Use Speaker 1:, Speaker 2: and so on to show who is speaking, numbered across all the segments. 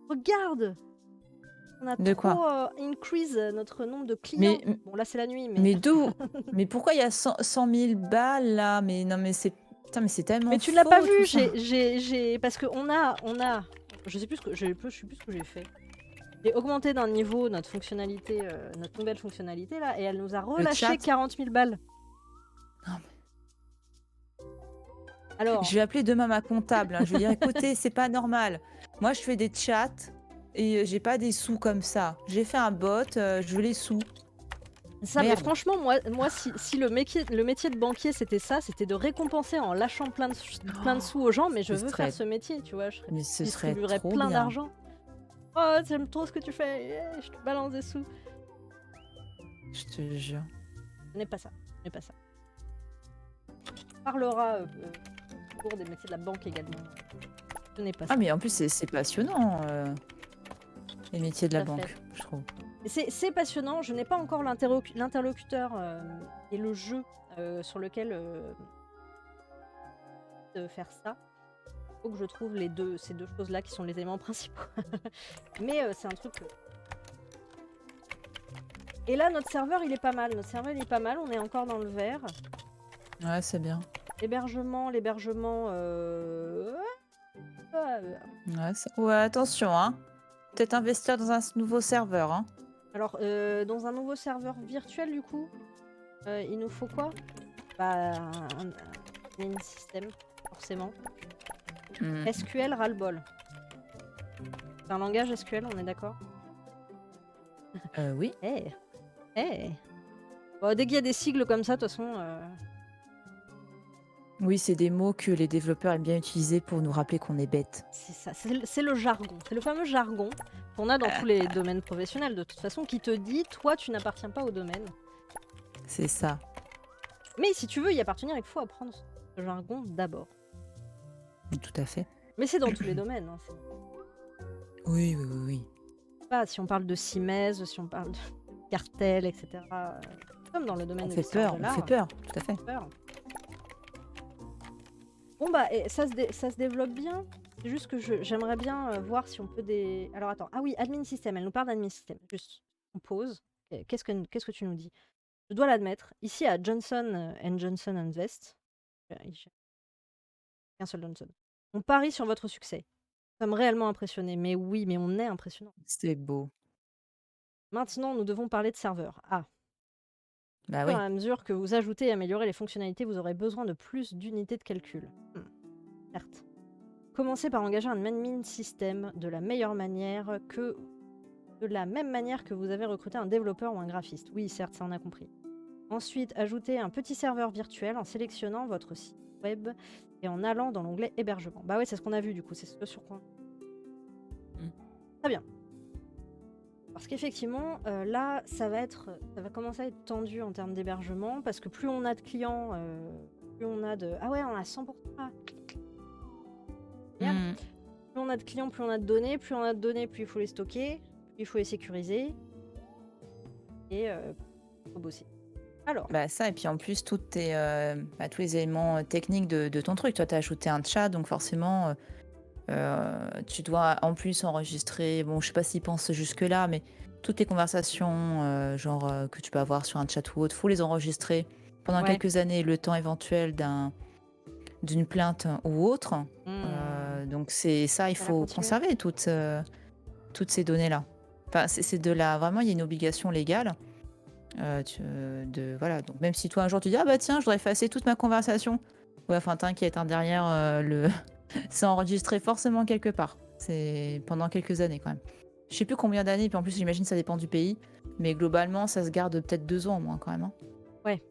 Speaker 1: Regarde! On a
Speaker 2: De
Speaker 1: trop
Speaker 2: quoi?
Speaker 1: increase notre nombre de clients.
Speaker 2: Mais,
Speaker 1: Bon, là, c'est la nuit, mais...
Speaker 2: mais d'où? Mais pourquoi il y a 100 000 balles là? Mais non, mais c'est putain, mais c'est
Speaker 1: Mais
Speaker 2: tellement
Speaker 1: tu l'as pas
Speaker 2: faux tout
Speaker 1: vu,
Speaker 2: ça.
Speaker 1: parce que je sais plus ce que j'ai fait. J'ai augmenté d'un niveau notre fonctionnalité, notre nouvelle fonctionnalité là, et elle nous a
Speaker 2: Le
Speaker 1: relâché
Speaker 2: chat?
Speaker 1: 40 000 balles.
Speaker 2: Non,
Speaker 1: Alors,
Speaker 2: je vais appeler demain ma comptable, hein. Je vais dire, écoutez, c'est pas normal. Moi, je fais des chats et j'ai pas des sous comme ça. J'ai fait un bot, je veux les sous.
Speaker 1: ça, mais
Speaker 2: Merde.
Speaker 1: franchement, moi si le métier de banquier c'était ça, c'était de récompenser en lâchant plein de
Speaker 2: Oh,
Speaker 1: sous aux gens, mais je
Speaker 2: ce
Speaker 1: veux faire
Speaker 2: serait,
Speaker 1: ce métier, tu vois, je
Speaker 2: mais ce serait
Speaker 1: distribuerais
Speaker 2: trop
Speaker 1: plein
Speaker 2: bien.
Speaker 1: d'argent. Oh, j'aime trop ce que tu fais, yeah, je te balance des sous.
Speaker 2: Je te jure.
Speaker 1: Ce n'est pas ça, ce n'est pas ça. On parlera au cours des métiers de la banque également. Ce n'est pas ça.
Speaker 2: Ah, mais en plus, c'est passionnant, les métiers de
Speaker 1: Tout
Speaker 2: la
Speaker 1: à fait.
Speaker 2: banque, je trouve.
Speaker 1: C'est passionnant, je n'ai pas encore l'interlocuteur et le jeu sur lequel de faire ça. Il faut que je trouve ces deux choses-là qui sont les éléments principaux. Mais c'est un truc... Et là, notre serveur, il est pas mal. Notre serveur, il est pas mal, on est encore dans le vert.
Speaker 2: Ouais, c'est bien.
Speaker 1: L'hébergement...
Speaker 2: Ouais, attention, hein. Peut-être investir dans un nouveau serveur, hein.
Speaker 1: Alors, dans un nouveau serveur virtuel, du coup, il nous faut quoi? Bah, un système, forcément.
Speaker 2: Hmm.
Speaker 1: SQL ras-le-bol. C'est un langage SQL, on est d'accord?
Speaker 2: Oui.
Speaker 1: Eh, Bon, dès qu'il y a des sigles comme ça, de toute façon...
Speaker 2: Oui, c'est des mots que les développeurs aiment bien utiliser pour nous rappeler qu'on est bête.
Speaker 1: c'est ça, c'est le jargon. C'est le fameux jargon qu'on a dans tous les domaines professionnels, de toute façon, qui te dit, toi, tu n'appartiens pas au domaine.
Speaker 2: C'est ça.
Speaker 1: Mais si tu veux y appartenir, il faut apprendre ce jargon d'abord.
Speaker 2: Tout à fait.
Speaker 1: Mais c'est dans tous les domaines. Hein,
Speaker 2: Oui, oui, oui, oui.
Speaker 1: pas, si on parle de Simez, si on parle de cartel, etc. Comme dans le domaine
Speaker 2: On
Speaker 1: de
Speaker 2: fait
Speaker 1: l'histoire
Speaker 2: peur,
Speaker 1: de
Speaker 2: on fait
Speaker 1: l'art.
Speaker 2: peur, tout à fait.
Speaker 1: Peur. Bon bah, et ça se développe bien. C'est juste que j'aimerais bien voir si on peut des... Alors attends, ah oui, admin système, elle nous parle d'admin système. Juste, on pause. Qu'est-ce que tu nous dis? Je dois l'admettre, ici à Johnson Johnson Invest, il y a qu'un seul Johnson, on parie sur votre succès. Nous sommes réellement impressionnés. Mais oui, mais on est impressionnant.
Speaker 2: C'est beau.
Speaker 1: Maintenant, nous devons parler de serveur. Ah,
Speaker 2: Bah
Speaker 1: au fur
Speaker 2: oui.
Speaker 1: et à mesure que vous ajoutez et améliorez les fonctionnalités, vous aurez besoin de plus d'unités de calcul. Certes. Commencez par engager un admin système de la même manière que vous avez recruté un développeur ou un graphiste. Oui, certes, ça on a compris. Ensuite, ajoutez un petit serveur virtuel en sélectionnant votre site web et en allant dans l'onglet hébergement. Bah ouais, c'est ce qu'on a vu du coup, c'est ce sur quoi. Très bien. Parce qu'effectivement, là, ça va commencer à être tendu en termes d'hébergement, parce que plus on a de clients, plus on a de... Ah ouais, on a 100%. Ah.
Speaker 2: Mm.
Speaker 1: Plus on a de clients, plus on a de données. Plus on a de données, plus il faut les stocker. Plus il faut les sécuriser. Et il faut bosser. Alors,
Speaker 2: Bah ça, et puis en plus, tous les éléments techniques de ton truc. Toi, tu as ajouté un chat, donc forcément, tu dois en plus enregistrer, bon, je sais pas s'ils pensent jusque-là, mais toutes les conversations, que tu peux avoir sur un chat ou autre, faut les enregistrer pendant
Speaker 1: ouais.
Speaker 2: quelques années, le temps éventuel d'une plainte ou autre. Donc c'est ça, il
Speaker 1: Ça va
Speaker 2: faut
Speaker 1: continuer.
Speaker 2: conserver toutes ces données-là. Enfin, c'est de la... Vraiment, il y a une obligation légale. Voilà. Donc même si toi, un jour, tu dis « Ah bah tiens, je voudrais effacer toute ma conversation », ouais, enfin, t'inquiète, hein, derrière, c'est enregistré forcément quelque part. C'est pendant quelques années quand même. Je sais plus combien d'années, puis en plus, j'imagine que ça dépend du pays. Mais globalement, ça se garde peut-être 2 ans au moins quand même. Hein.
Speaker 1: Ouais.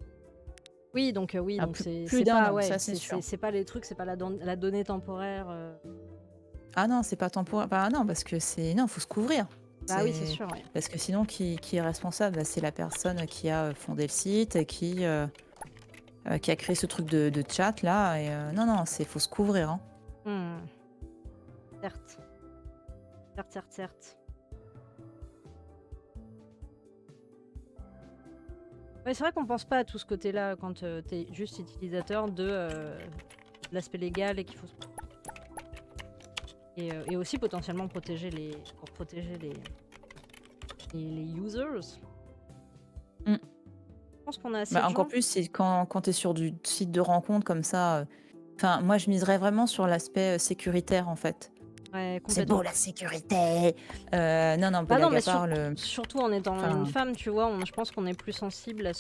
Speaker 1: Oui, donc
Speaker 2: Ah,
Speaker 1: donc
Speaker 2: plus
Speaker 1: c'est
Speaker 2: d'un
Speaker 1: pas...
Speaker 2: an,
Speaker 1: Ouais,
Speaker 2: ça c'est sûr.
Speaker 1: c'est pas les trucs, c'est pas la donnée temporaire.
Speaker 2: Ah non, c'est pas temporaire. Bah non, parce que c'est... Non, faut se couvrir.
Speaker 1: Bah oui, c'est sûr, ouais.
Speaker 2: Parce que sinon, qui est responsable? Bah, c'est la personne qui a fondé le site, et qui a créé ce truc de chat là. Et non, faut se couvrir. Hein.
Speaker 1: Certes. Certes. Ouais, c'est vrai qu'on pense pas à tout ce côté-là quand t'es juste utilisateur de l'aspect légal et qu'il faut... Et aussi potentiellement pour protéger les users.
Speaker 2: Mm.
Speaker 1: Je pense qu'on a assez
Speaker 2: Bah,
Speaker 1: de
Speaker 2: encore
Speaker 1: gens.
Speaker 2: plus si quand tu es sur du site de rencontre comme ça. Enfin, moi, je miserais vraiment sur l'aspect sécuritaire, en fait.
Speaker 1: Ouais,
Speaker 2: C'est beau
Speaker 1: complètement.
Speaker 2: la sécurité. Non, non,
Speaker 1: Bah non,
Speaker 2: blague à
Speaker 1: mais
Speaker 2: part. Le...
Speaker 1: surtout en étant une
Speaker 2: Enfin,
Speaker 1: femme, tu vois, je pense qu'on est plus sensible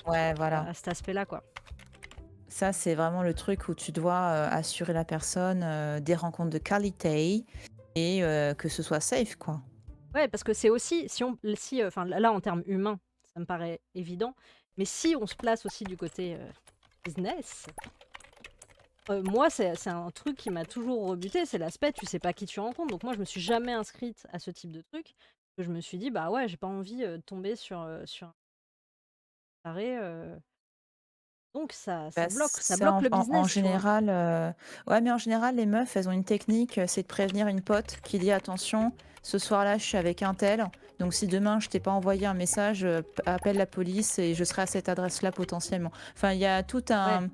Speaker 2: ouais, voilà.
Speaker 1: à cet aspect-là, quoi.
Speaker 2: Ça, c'est vraiment le truc où tu dois assurer la personne des rencontres de qualité et que ce soit safe, quoi.
Speaker 1: Ouais, parce que c'est aussi, enfin là en termes humains, ça me paraît évident, mais si on se place aussi du côté business, moi c'est un truc qui m'a toujours rebuté, c'est l'aspect tu sais pas qui tu rencontres. Donc moi je me suis jamais inscrite à ce type de truc, que je me suis dit bah ouais j'ai pas envie de tomber sur un taré, donc
Speaker 2: Bah,
Speaker 1: ça
Speaker 2: ça,
Speaker 1: bloque le
Speaker 2: en
Speaker 1: business, tu vois.
Speaker 2: général, ouais, mais en général, les meufs, elles ont une technique, c'est de prévenir une pote qui dit attention, ce soir-là, je suis avec un tel. Donc, si demain je t'ai pas envoyé un message, appelle la police et je serai à cette adresse-là potentiellement. Enfin, il y a tout
Speaker 1: Ouais,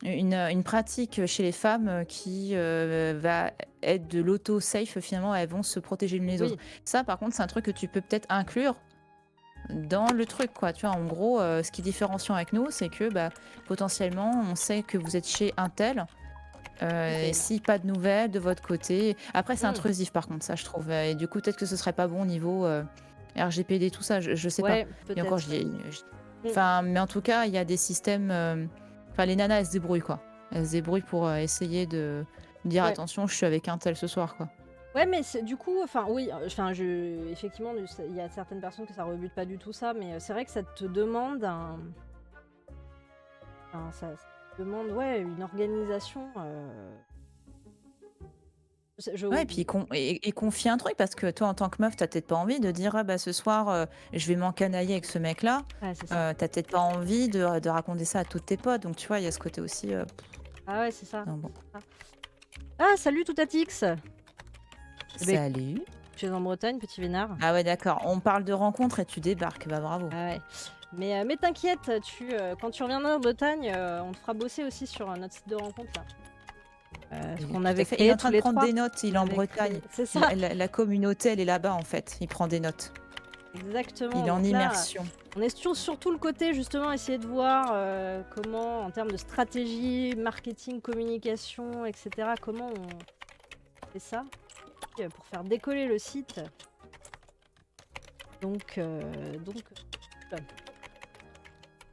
Speaker 2: une pratique chez les femmes qui va être de l'auto-safe. Finalement, elles vont se protéger l'une les autres.
Speaker 1: oui,
Speaker 2: Ça, par contre, c'est un truc que tu peux peut-être inclure dans le truc, quoi. Tu vois, en gros, ce qui différencie avec nous, c'est que bah, potentiellement, on sait que vous êtes chez un tel. Et
Speaker 1: ok.
Speaker 2: si pas de nouvelles de votre côté. Après, c'est
Speaker 1: Hmm,
Speaker 2: intrusif, par contre, ça, je trouve. Et du coup, peut-être que ce serait pas bon au niveau RGPD, tout ça, je sais pas.
Speaker 1: ouais,
Speaker 2: Et encore,
Speaker 1: peut-être. Hmm,
Speaker 2: enfin, mais en tout cas, il y a des systèmes. Enfin, les nanas, elles se débrouillent, quoi. Elles se débrouillent pour essayer de dire
Speaker 1: ouais.
Speaker 2: attention, je suis avec un tel ce soir, quoi.
Speaker 1: Ouais, mais du coup, enfin oui, effectivement, il y a certaines personnes que ça rebute pas du tout ça, mais c'est vrai que ça te demande ça te demande ouais une organisation.
Speaker 2: Ouais, et puis et confier un truc, parce que toi, en tant que meuf, t'as peut-être pas envie de dire ah, bah, ce soir, je vais m'encanailler avec ce mec-là.
Speaker 1: Ouais, c'est ça.
Speaker 2: T'as peut-être pas envie de raconter ça à toutes tes potes. Donc, tu vois, il y a ce côté aussi.
Speaker 1: Ah ouais, c'est ça.
Speaker 2: Non, bon.
Speaker 1: C'est ça. Ah salut Toutatix. Eh ben,
Speaker 2: Salut.
Speaker 1: tu es en Bretagne, petit vénard.
Speaker 2: Ah ouais, d'accord. On parle de rencontre et tu débarques. Bah, bravo.
Speaker 1: Ah ouais. Mais t'inquiète, quand tu reviendras en Bretagne, on te fera bosser aussi sur notre site de rencontre là. Ce
Speaker 2: Oui,
Speaker 1: qu'on
Speaker 2: tout à
Speaker 1: avait
Speaker 2: fait. Il est
Speaker 1: créé
Speaker 2: en
Speaker 1: tous
Speaker 2: train de
Speaker 1: les
Speaker 2: prendre
Speaker 1: trois.
Speaker 2: des notes. Il
Speaker 1: On
Speaker 2: est en
Speaker 1: avait créé.
Speaker 2: Bretagne.
Speaker 1: C'est ça.
Speaker 2: La communauté, elle est là-bas, en fait. Il prend des notes.
Speaker 1: Exactement.
Speaker 2: Il est en
Speaker 1: Donc là,
Speaker 2: immersion.
Speaker 1: on est surtout le côté justement essayer de voir comment, en termes de stratégie, marketing, communication, etc., comment on fait ça pour faire décoller le site. Donc, voilà.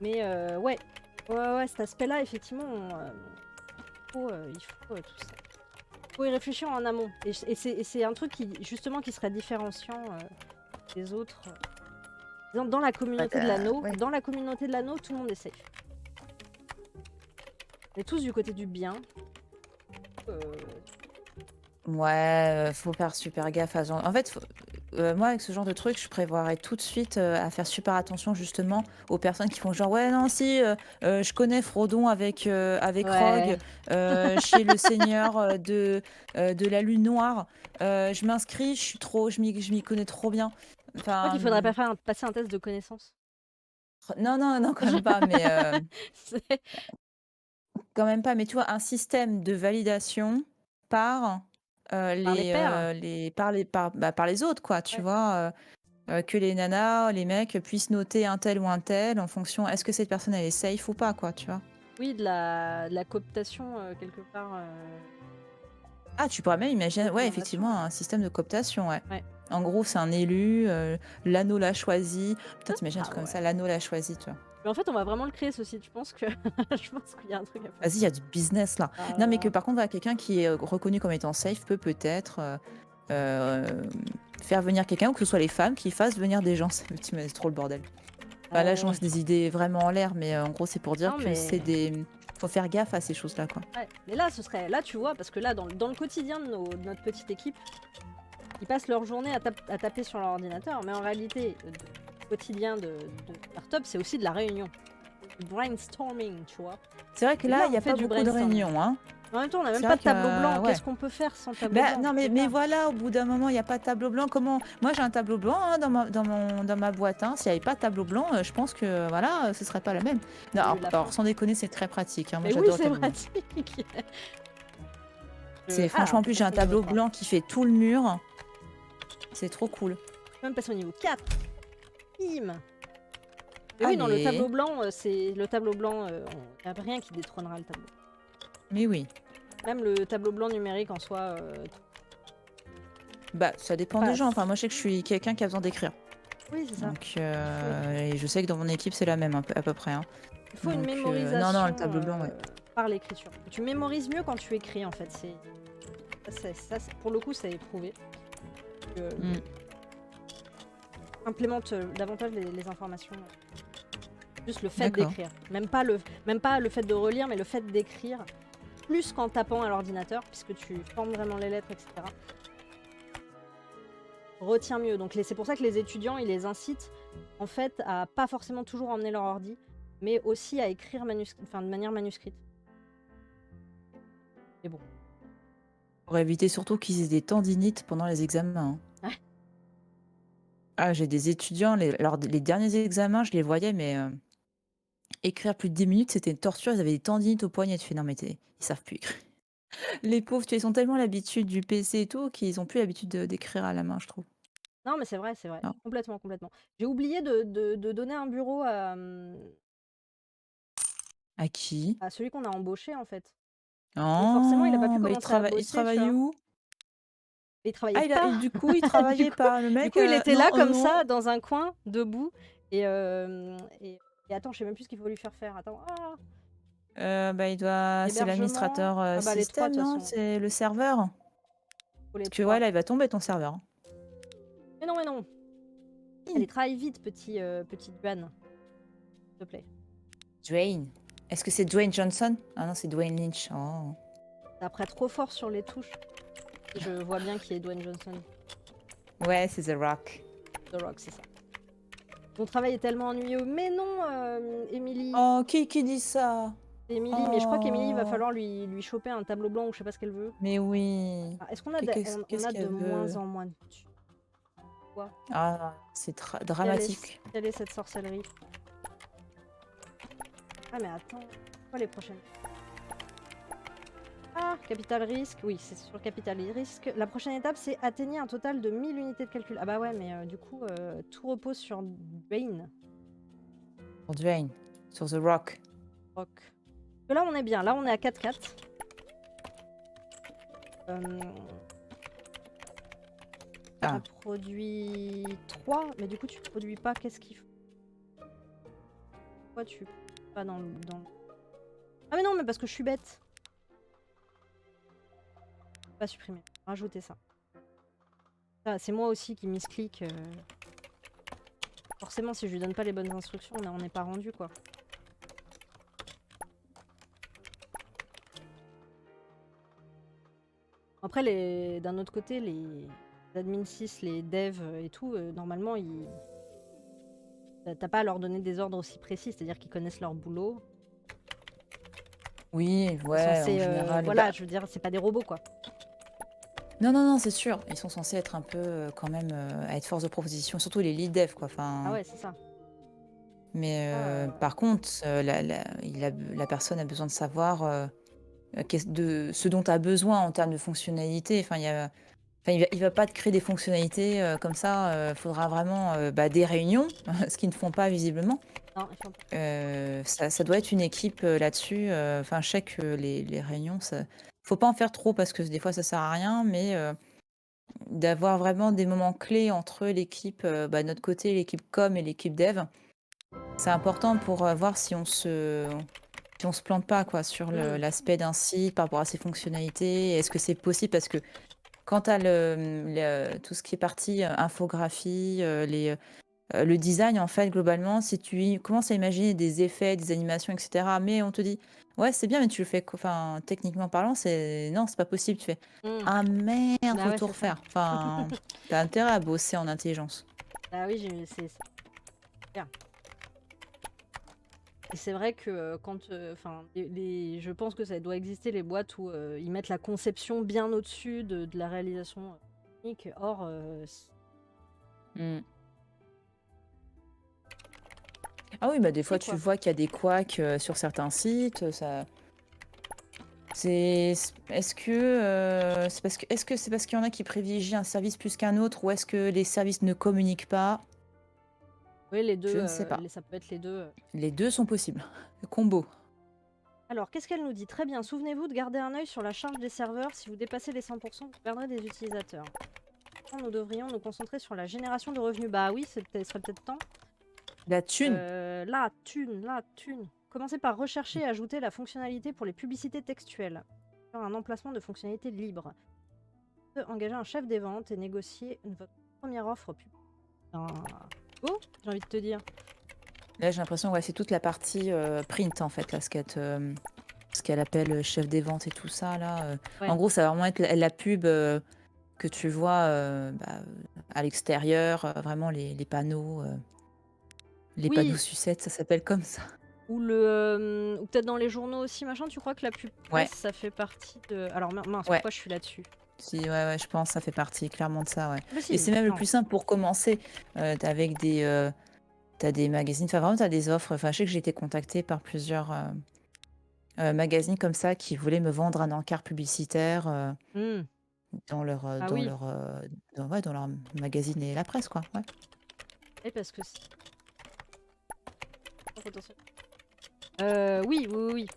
Speaker 1: Mais ouais, cet aspect-là, effectivement, il faut tout ça. Il faut y réfléchir en amont. Et c'est un truc qui, justement, qui serait différenciant des autres. Dans la communauté de l'anneau,
Speaker 2: Ouais.
Speaker 1: tout le monde est safe. On est tous du côté du bien. Euh,
Speaker 2: Ouais, faut faire super gaffe à ce genre. En fait, moi, avec ce genre de truc, je prévoirais tout de suite à faire super attention justement aux personnes qui font genre ouais non si je connais Frodon avec Rogue
Speaker 1: Ouais.
Speaker 2: chez le Seigneur de la Lune Noire. Je m'inscris, je m'y connais trop bien.
Speaker 1: Je crois
Speaker 2: Enfin
Speaker 1: qu'il faudrait pas passer un test de connaissance.
Speaker 2: non non non quand même pas, mais
Speaker 1: C'est-
Speaker 2: quand même pas. Mais tu vois un système de validation par
Speaker 1: Par les pairs.
Speaker 2: par les autres, quoi, tu
Speaker 1: Ouais.
Speaker 2: vois. Que les nanas, les mecs puissent noter un tel ou un tel en fonction, est-ce que cette personne elle est safe ou pas, quoi, tu vois.
Speaker 1: Oui, de la cooptation quelque part.
Speaker 2: Ah, tu pourrais même imaginer, ouais,
Speaker 1: Recommandation,
Speaker 2: effectivement, un système de cooptation, ouais.
Speaker 1: ouais.
Speaker 2: En gros, c'est un élu, l'anneau l'a choisi. Putain, t'imagines un
Speaker 1: Ah
Speaker 2: truc comme
Speaker 1: ouais.
Speaker 2: ça, l'anneau l'a choisi, tu vois.
Speaker 1: Mais en fait, on va vraiment le créer ce site. Je pense que je pense qu'il y a un truc à faire.
Speaker 2: Vas-y, il y a du business là.
Speaker 1: Ah
Speaker 2: Non,
Speaker 1: là
Speaker 2: mais que
Speaker 1: là.
Speaker 2: par contre, voilà, quelqu'un qui est reconnu comme étant safe peut peut-être euh, faire venir quelqu'un, ou que ce soit les femmes qui fassent venir des gens. C'est trop le bordel. Enfin, là, je
Speaker 1: Ouais.
Speaker 2: lance des idées vraiment en l'air, mais en gros, c'est pour dire
Speaker 1: Non
Speaker 2: que c'est
Speaker 1: mais
Speaker 2: des. Faut faire gaffe à ces choses-là, quoi.
Speaker 1: ouais. Mais là, là, tu vois, parce que là, dans le quotidien de notre petite équipe, ils passent leur journée à taper sur leur ordinateur, mais en réalité, le quotidien de startup, c'est aussi de la réunion, du brainstorming, tu vois.
Speaker 2: C'est vrai que
Speaker 1: Et
Speaker 2: là,
Speaker 1: là,
Speaker 2: il n'y
Speaker 1: on
Speaker 2: a
Speaker 1: fait
Speaker 2: pas
Speaker 1: du
Speaker 2: beaucoup de
Speaker 1: brainstorming.
Speaker 2: réunions, hein.
Speaker 1: En même temps, on n'a même
Speaker 2: C'est
Speaker 1: pas
Speaker 2: vrai
Speaker 1: de tableau blanc.
Speaker 2: que, ouais.
Speaker 1: Qu'est-ce qu'on peut faire sans tableau
Speaker 2: Bah,
Speaker 1: blanc?
Speaker 2: non,
Speaker 1: On sait
Speaker 2: mais
Speaker 1: pas.
Speaker 2: voilà, au bout d'un moment, il n'y a pas de tableau blanc. Comment. Moi, j'ai un tableau blanc hein, dans ma boîte. Hein. S'il n'y avait pas de tableau blanc, je pense que voilà, ce serait pas la même. Non,
Speaker 1: J'ai eu la
Speaker 2: alors,
Speaker 1: fin.
Speaker 2: sans déconner, c'est très pratique. Hein. Moi,
Speaker 1: Mais oui,
Speaker 2: j'adore le
Speaker 1: c'est
Speaker 2: tableau blanc.
Speaker 1: pratique.
Speaker 2: C'est
Speaker 1: Ah,
Speaker 2: franchement,
Speaker 1: on
Speaker 2: en
Speaker 1: peut
Speaker 2: plus, j'ai un
Speaker 1: passer au niveau
Speaker 2: tableau
Speaker 1: 3.
Speaker 2: blanc qui fait tout le mur. C'est trop cool.
Speaker 1: Je peux même passer au niveau 4. Bim. Mais oui, non, le
Speaker 2: Allez.
Speaker 1: tableau blanc, c'est le tableau blanc. Il n'y a rien qui détrônera le tableau.
Speaker 2: Mais oui.
Speaker 1: Même le tableau blanc numérique en soi,
Speaker 2: Bah, ça dépend des gens.
Speaker 1: passe.
Speaker 2: Enfin, moi, je sais que je suis quelqu'un qui a besoin d'écrire.
Speaker 1: Oui, c'est ça.
Speaker 2: Donc, et je sais que dans mon équipe, c'est la même à peu près. Hein.
Speaker 1: Il faut une
Speaker 2: Donc, non,
Speaker 1: mémorisation
Speaker 2: le tableau blanc, ouais.
Speaker 1: par l'écriture. Tu mémorises mieux quand tu écris, en fait. Pour le coup, c'est éprouvé.
Speaker 2: Mm.
Speaker 1: Implémente davantage les informations. Juste le fait
Speaker 2: D'accord.
Speaker 1: d'écrire. Même pas le fait de relire, mais le fait d'écrire. Plus qu'en tapant à l'ordinateur, puisque tu formes vraiment les lettres, etc. Retiens mieux. Donc c'est pour ça que les étudiants, ils les incitent en fait à pas forcément toujours emmener leur ordi, mais aussi à écrire de manière manuscrite. Mais bon.
Speaker 2: Pour éviter surtout qu'ils aient des tendinites pendant les examens. Hein.
Speaker 1: Ouais.
Speaker 2: Ah, j'ai des étudiants, lors des derniers examens, je les voyais, mais écrire plus de 10 minutes, c'était une torture. Ils avaient des tendinites au poignet. Tu fais, non, mais ils savent plus écrire. Les pauvres, ils ont tellement l'habitude du PC et tout qu'ils ont plus l'habitude d'écrire à la main, je trouve.
Speaker 1: Non, mais c'est vrai.
Speaker 2: Non.
Speaker 1: Complètement. J'ai oublié de donner un bureau
Speaker 2: À qui?
Speaker 1: à celui qu'on a embauché, en fait. Donc forcément, il a pas pu
Speaker 2: Oh, bah
Speaker 1: commencer à
Speaker 2: il
Speaker 1: bosser, tu
Speaker 2: travaille
Speaker 1: vois.
Speaker 2: où?
Speaker 1: Il travaillait pas.
Speaker 2: Du coup, il
Speaker 1: Du
Speaker 2: travaillait
Speaker 1: coup,
Speaker 2: pas. Le mec,
Speaker 1: il était
Speaker 2: non,
Speaker 1: là comme
Speaker 2: non.
Speaker 1: ça, dans un coin, debout. Et attends, je sais même plus ce qu'il faut lui faire faire. Attends.
Speaker 2: Bah, c'est
Speaker 1: Hébergement.
Speaker 2: l'administrateur
Speaker 1: Ah bah les trois,
Speaker 2: système,
Speaker 1: de toute
Speaker 2: non?
Speaker 1: façon.
Speaker 2: C'est le serveur?
Speaker 1: Faut les
Speaker 2: Parce que
Speaker 1: trois.
Speaker 2: ouais, là, il va tomber ton serveur. Hein.
Speaker 1: Mais non. Allez, travaille vite, petit Duane. S'il te plaît.
Speaker 2: Dwayne. Est-ce que c'est Dwayne Johnson? Ah non, c'est Dwayne Lynch. Oh.
Speaker 1: Après, trop fort sur les touches. Je vois bien qui est Dwayne Johnson.
Speaker 2: Ouais, c'est The Rock.
Speaker 1: The Rock, c'est ça. Mon travail est tellement ennuyeux. Mais non, Émilie.
Speaker 2: Oh, qui dit ça?
Speaker 1: Émilie, mais je crois qu'Émilie, il va falloir lui choper un tableau blanc ou je sais pas ce qu'elle veut.
Speaker 2: Mais oui.
Speaker 1: Ah, est-ce qu'on a,
Speaker 2: Qu'est-ce
Speaker 1: on a de
Speaker 2: qu'elle
Speaker 1: moins
Speaker 2: veut?
Speaker 1: en moins de... Quoi?
Speaker 2: Ah, c'est dramatique.
Speaker 1: Quelle est cette sorcellerie? Ah mais attends, quoi les prochaines? Ah, capital risque. Oui, c'est sur capital risque. La prochaine étape, c'est atteindre un total de 1000 unités de calcul. Ah bah ouais, mais du coup, tout repose sur Dwayne.
Speaker 2: Pour Dwayne. Sur The Rock.
Speaker 1: Rock. Parce que là, on est bien. Là, on est à 4-4.
Speaker 2: Ah.
Speaker 1: On a produit 3, mais du coup, tu produis pas. Qu'est-ce qu'il faut? Pourquoi tu... Pas dans... Ah mais non, mais parce que je suis bête. Pas supprimer. Rajouter ça. C'est moi aussi qui misclick. Forcément, si je lui donne pas les bonnes instructions, on n'est pas rendu, quoi. Après, d'un autre côté, les admin 6, les devs et tout, normalement, t'as pas à leur donner des ordres aussi précis, c'est-à-dire qu'ils connaissent leur boulot.
Speaker 2: Oui, ouais, en général.
Speaker 1: Voilà, je veux dire, c'est pas des robots, quoi.
Speaker 2: Non, c'est sûr. Ils sont censés être un peu, quand même, à être force de proposition, surtout les lead devs, quoi. Enfin,
Speaker 1: Ah ouais, c'est ça.
Speaker 2: mais par contre, la personne a besoin de savoir de ce dont tu as besoin en termes de fonctionnalité. Enfin, il va pas te créer des fonctionnalités comme ça. Il faudra vraiment des réunions, ce qu'ils ne font pas visiblement.
Speaker 1: Non, ils font pas.
Speaker 2: Ça doit être une équipe là-dessus. Enfin, je sais que les réunions, faut pas en faire trop parce que des fois ça sert à rien, mais d'avoir vraiment des moments clés entre l'équipe, de notre côté, l'équipe com et l'équipe dev, c'est important pour voir si on se plante pas quoi sur l'aspect d'un site par rapport à ses fonctionnalités. Est-ce que c'est possible? Parce que quand tu as tout ce qui est partie infographie, le design, en fait, globalement, si tu commences à imaginer des effets, des animations, etc., mais on te dit, ouais, c'est bien, mais tu le fais, enfin, techniquement parlant, non, c'est pas possible. Tu fais, ah merde,
Speaker 1: Bah
Speaker 2: faut
Speaker 1: ouais,
Speaker 2: tout
Speaker 1: c'est ça.
Speaker 2: refaire. Enfin, t'as intérêt à bosser en intelligence.
Speaker 1: Ah oui, c'est bien. Et c'est vrai que quand, enfin, je pense que ça doit exister les boîtes où ils mettent la conception bien au-dessus de la réalisation technique. Or,
Speaker 2: Ah oui, des fois,
Speaker 1: quoi.
Speaker 2: tu vois qu'il y a des couacs sur certains sites. Ça... Est-ce que c'est parce qu'il y en a qui privilégient un service plus qu'un autre ou est-ce que les services ne communiquent pas?
Speaker 1: Oui, les
Speaker 2: Je
Speaker 1: deux,
Speaker 2: ne sais pas.
Speaker 1: ça peut être les deux.
Speaker 2: Les 2 sont possibles. Combo.
Speaker 1: Alors, qu'est-ce qu'elle nous dit? Très bien, souvenez-vous de garder un œil sur la charge des serveurs. Si vous dépassez les 100%, vous perdrez des utilisateurs. Nous devrions nous concentrer sur la génération de revenus. Bah oui, serait peut-être temps.
Speaker 2: La thune.
Speaker 1: La thune. Commencez par rechercher et ajouter la fonctionnalité pour les publicités textuelles. Faire un emplacement de fonctionnalité libre. Engager un chef des ventes et négocier votre première offre publique. Oh, j'ai envie de te dire.
Speaker 2: Là, j'ai l'impression, ouais, c'est toute la partie print en fait, là, ce qu'elle appelle chef des ventes et tout ça, là.
Speaker 1: Ouais.
Speaker 2: En gros, ça va vraiment être la pub que tu vois à l'extérieur, vraiment les panneaux, les
Speaker 1: Oui.
Speaker 2: panneaux sucettes, ça s'appelle comme ça.
Speaker 1: Ou ou peut-être dans les journaux aussi, machin. Tu crois que la pub
Speaker 2: Ouais.
Speaker 1: presse, ça fait partie de. Alors mince,
Speaker 2: Ouais.
Speaker 1: pourquoi je suis là-dessus?
Speaker 2: Si, ouais, je pense que ça fait partie clairement de ça, ouais.
Speaker 1: Mais si,
Speaker 2: Et c'est même le
Speaker 1: non.
Speaker 2: plus simple pour commencer. Avec t'as des magazines, enfin vraiment, t'as des offres. Enfin, je sais que j'ai été contactée par plusieurs magazines comme ça qui voulaient me vendre un encart publicitaire
Speaker 1: Hmm.
Speaker 2: dans leur,
Speaker 1: Ah oui.
Speaker 2: dans leur magazine et la presse, quoi. Ouais.
Speaker 1: Et parce que oui.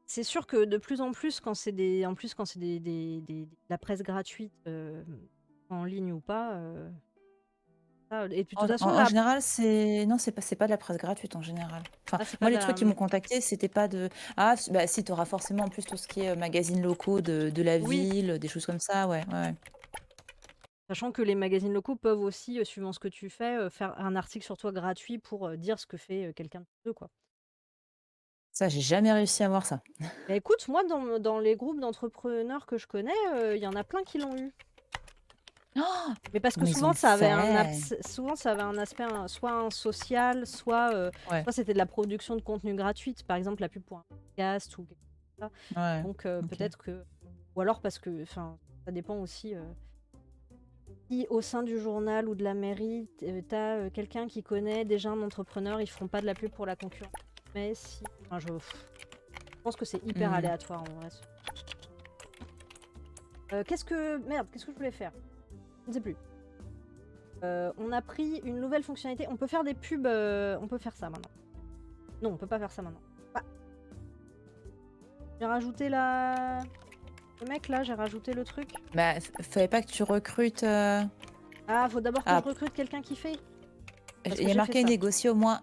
Speaker 1: C'est sûr que de plus en plus, quand c'est de la presse gratuite, en ligne ou pas, et puis de toute façon
Speaker 2: En
Speaker 1: là,
Speaker 2: général, c'est pas de la presse gratuite en général. Enfin,
Speaker 1: c'est pas
Speaker 2: moi,
Speaker 1: de
Speaker 2: les
Speaker 1: la.
Speaker 2: trucs qui m'ont contacté, c'était pas de. Ah, bah si, t'auras forcément en plus tout ce qui est magazines locaux de la
Speaker 1: Oui,
Speaker 2: ville, des choses comme ça, ouais, ouais.
Speaker 1: sachant que les magazines locaux peuvent aussi, suivant ce que tu fais, faire un article sur toi gratuit pour, dire ce que fait, quelqu'un d'eux, quoi.
Speaker 2: Ça, j'ai jamais réussi à voir ça.
Speaker 1: Bah, écoute, moi dans les groupes d'entrepreneurs que je connais, il y en a plein qui l'ont eu.
Speaker 2: Oh,
Speaker 1: Mais parce que
Speaker 2: comment ils ont
Speaker 1: souvent ça avait
Speaker 2: fait?
Speaker 1: un aspect, soit un social, soit,
Speaker 2: Ouais,
Speaker 1: soit c'était de la production de contenu gratuite, par exemple la pub pour un podcast ou quelque chose comme ça.
Speaker 2: ouais,
Speaker 1: Donc
Speaker 2: ok.
Speaker 1: peut-être que ou alors parce que enfin, ça dépend aussi, si au sein du journal ou de la mairie, tu as, quelqu'un qui connaît déjà un entrepreneur, ils feront pas de la pub pour la concurrence. Mais si enfin je pense que c'est hyper
Speaker 2: Hmm.
Speaker 1: aléatoire en vrai. Qu'est-ce que je voulais faire? Je ne sais plus. On a pris une nouvelle fonctionnalité. On peut faire des pubs. On peut faire ça maintenant. Non, on peut pas faire ça maintenant. Bah. J'ai rajouté la. Le mec là, j'ai rajouté le truc.
Speaker 2: Bah, fallait pas que tu recrutes.
Speaker 1: Ah, faut d'abord que
Speaker 2: Ah,
Speaker 1: je recrute quelqu'un qui fait. Parce
Speaker 2: il
Speaker 1: que
Speaker 2: y a
Speaker 1: j'ai fait
Speaker 2: marqué
Speaker 1: ça.
Speaker 2: négocier au moins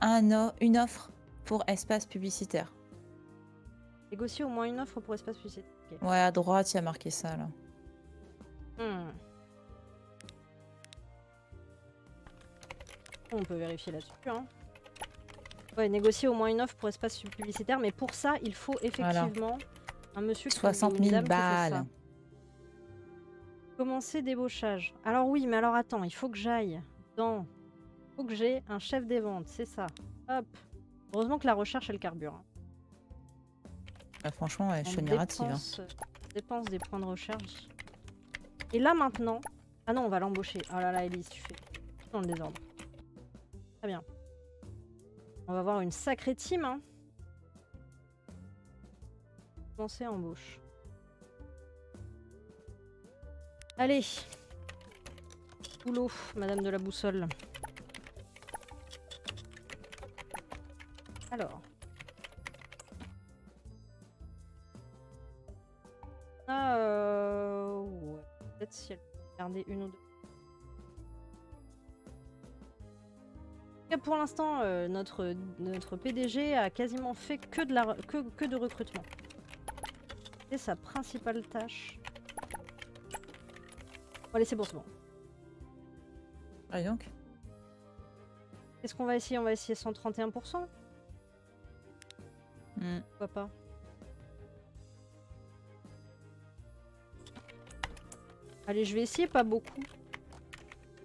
Speaker 2: une offre pour espace publicitaire.
Speaker 1: Négocier au moins une offre pour espace publicitaire. Ok.
Speaker 2: Ouais, à droite, il y a marqué ça là.
Speaker 1: On peut vérifier là-dessus. Hein. Ouais, négocier au moins une offre pour espace publicitaire, mais pour ça, il faut effectivement un monsieur ou
Speaker 2: 60
Speaker 1: une
Speaker 2: 000
Speaker 1: dame qui fait ça.
Speaker 2: balles.
Speaker 1: Commencer débauchage. Alors oui, mais alors attends, il faut que j'aille dans... Il faut que j'ai un chef des ventes, c'est ça. Hop. Heureusement que la recherche, elle carbure. Hein.
Speaker 2: Bah, franchement, ouais, je suis
Speaker 1: On
Speaker 2: admirative.
Speaker 1: dépense des points de recherche. Et là maintenant... Ah non, on va l'embaucher. Oh là là, Elise, tu fais tout dans le désordre. Très bien. On va avoir une sacrée team, hein. Commencer embauche. Allez. Boulot, madame de la boussole. Alors. Ouais. Peut-être si elle peut garder une ou deux. Pour l'instant, notre PDG a quasiment fait que de recrutement. C'est sa principale tâche. Bon, allez, c'est bon, c'est bon.
Speaker 2: Allez donc.
Speaker 1: Qu'est-ce qu'on va essayer? On va essayer 131%. Pourquoi pas? Allez, je vais essayer pas beaucoup.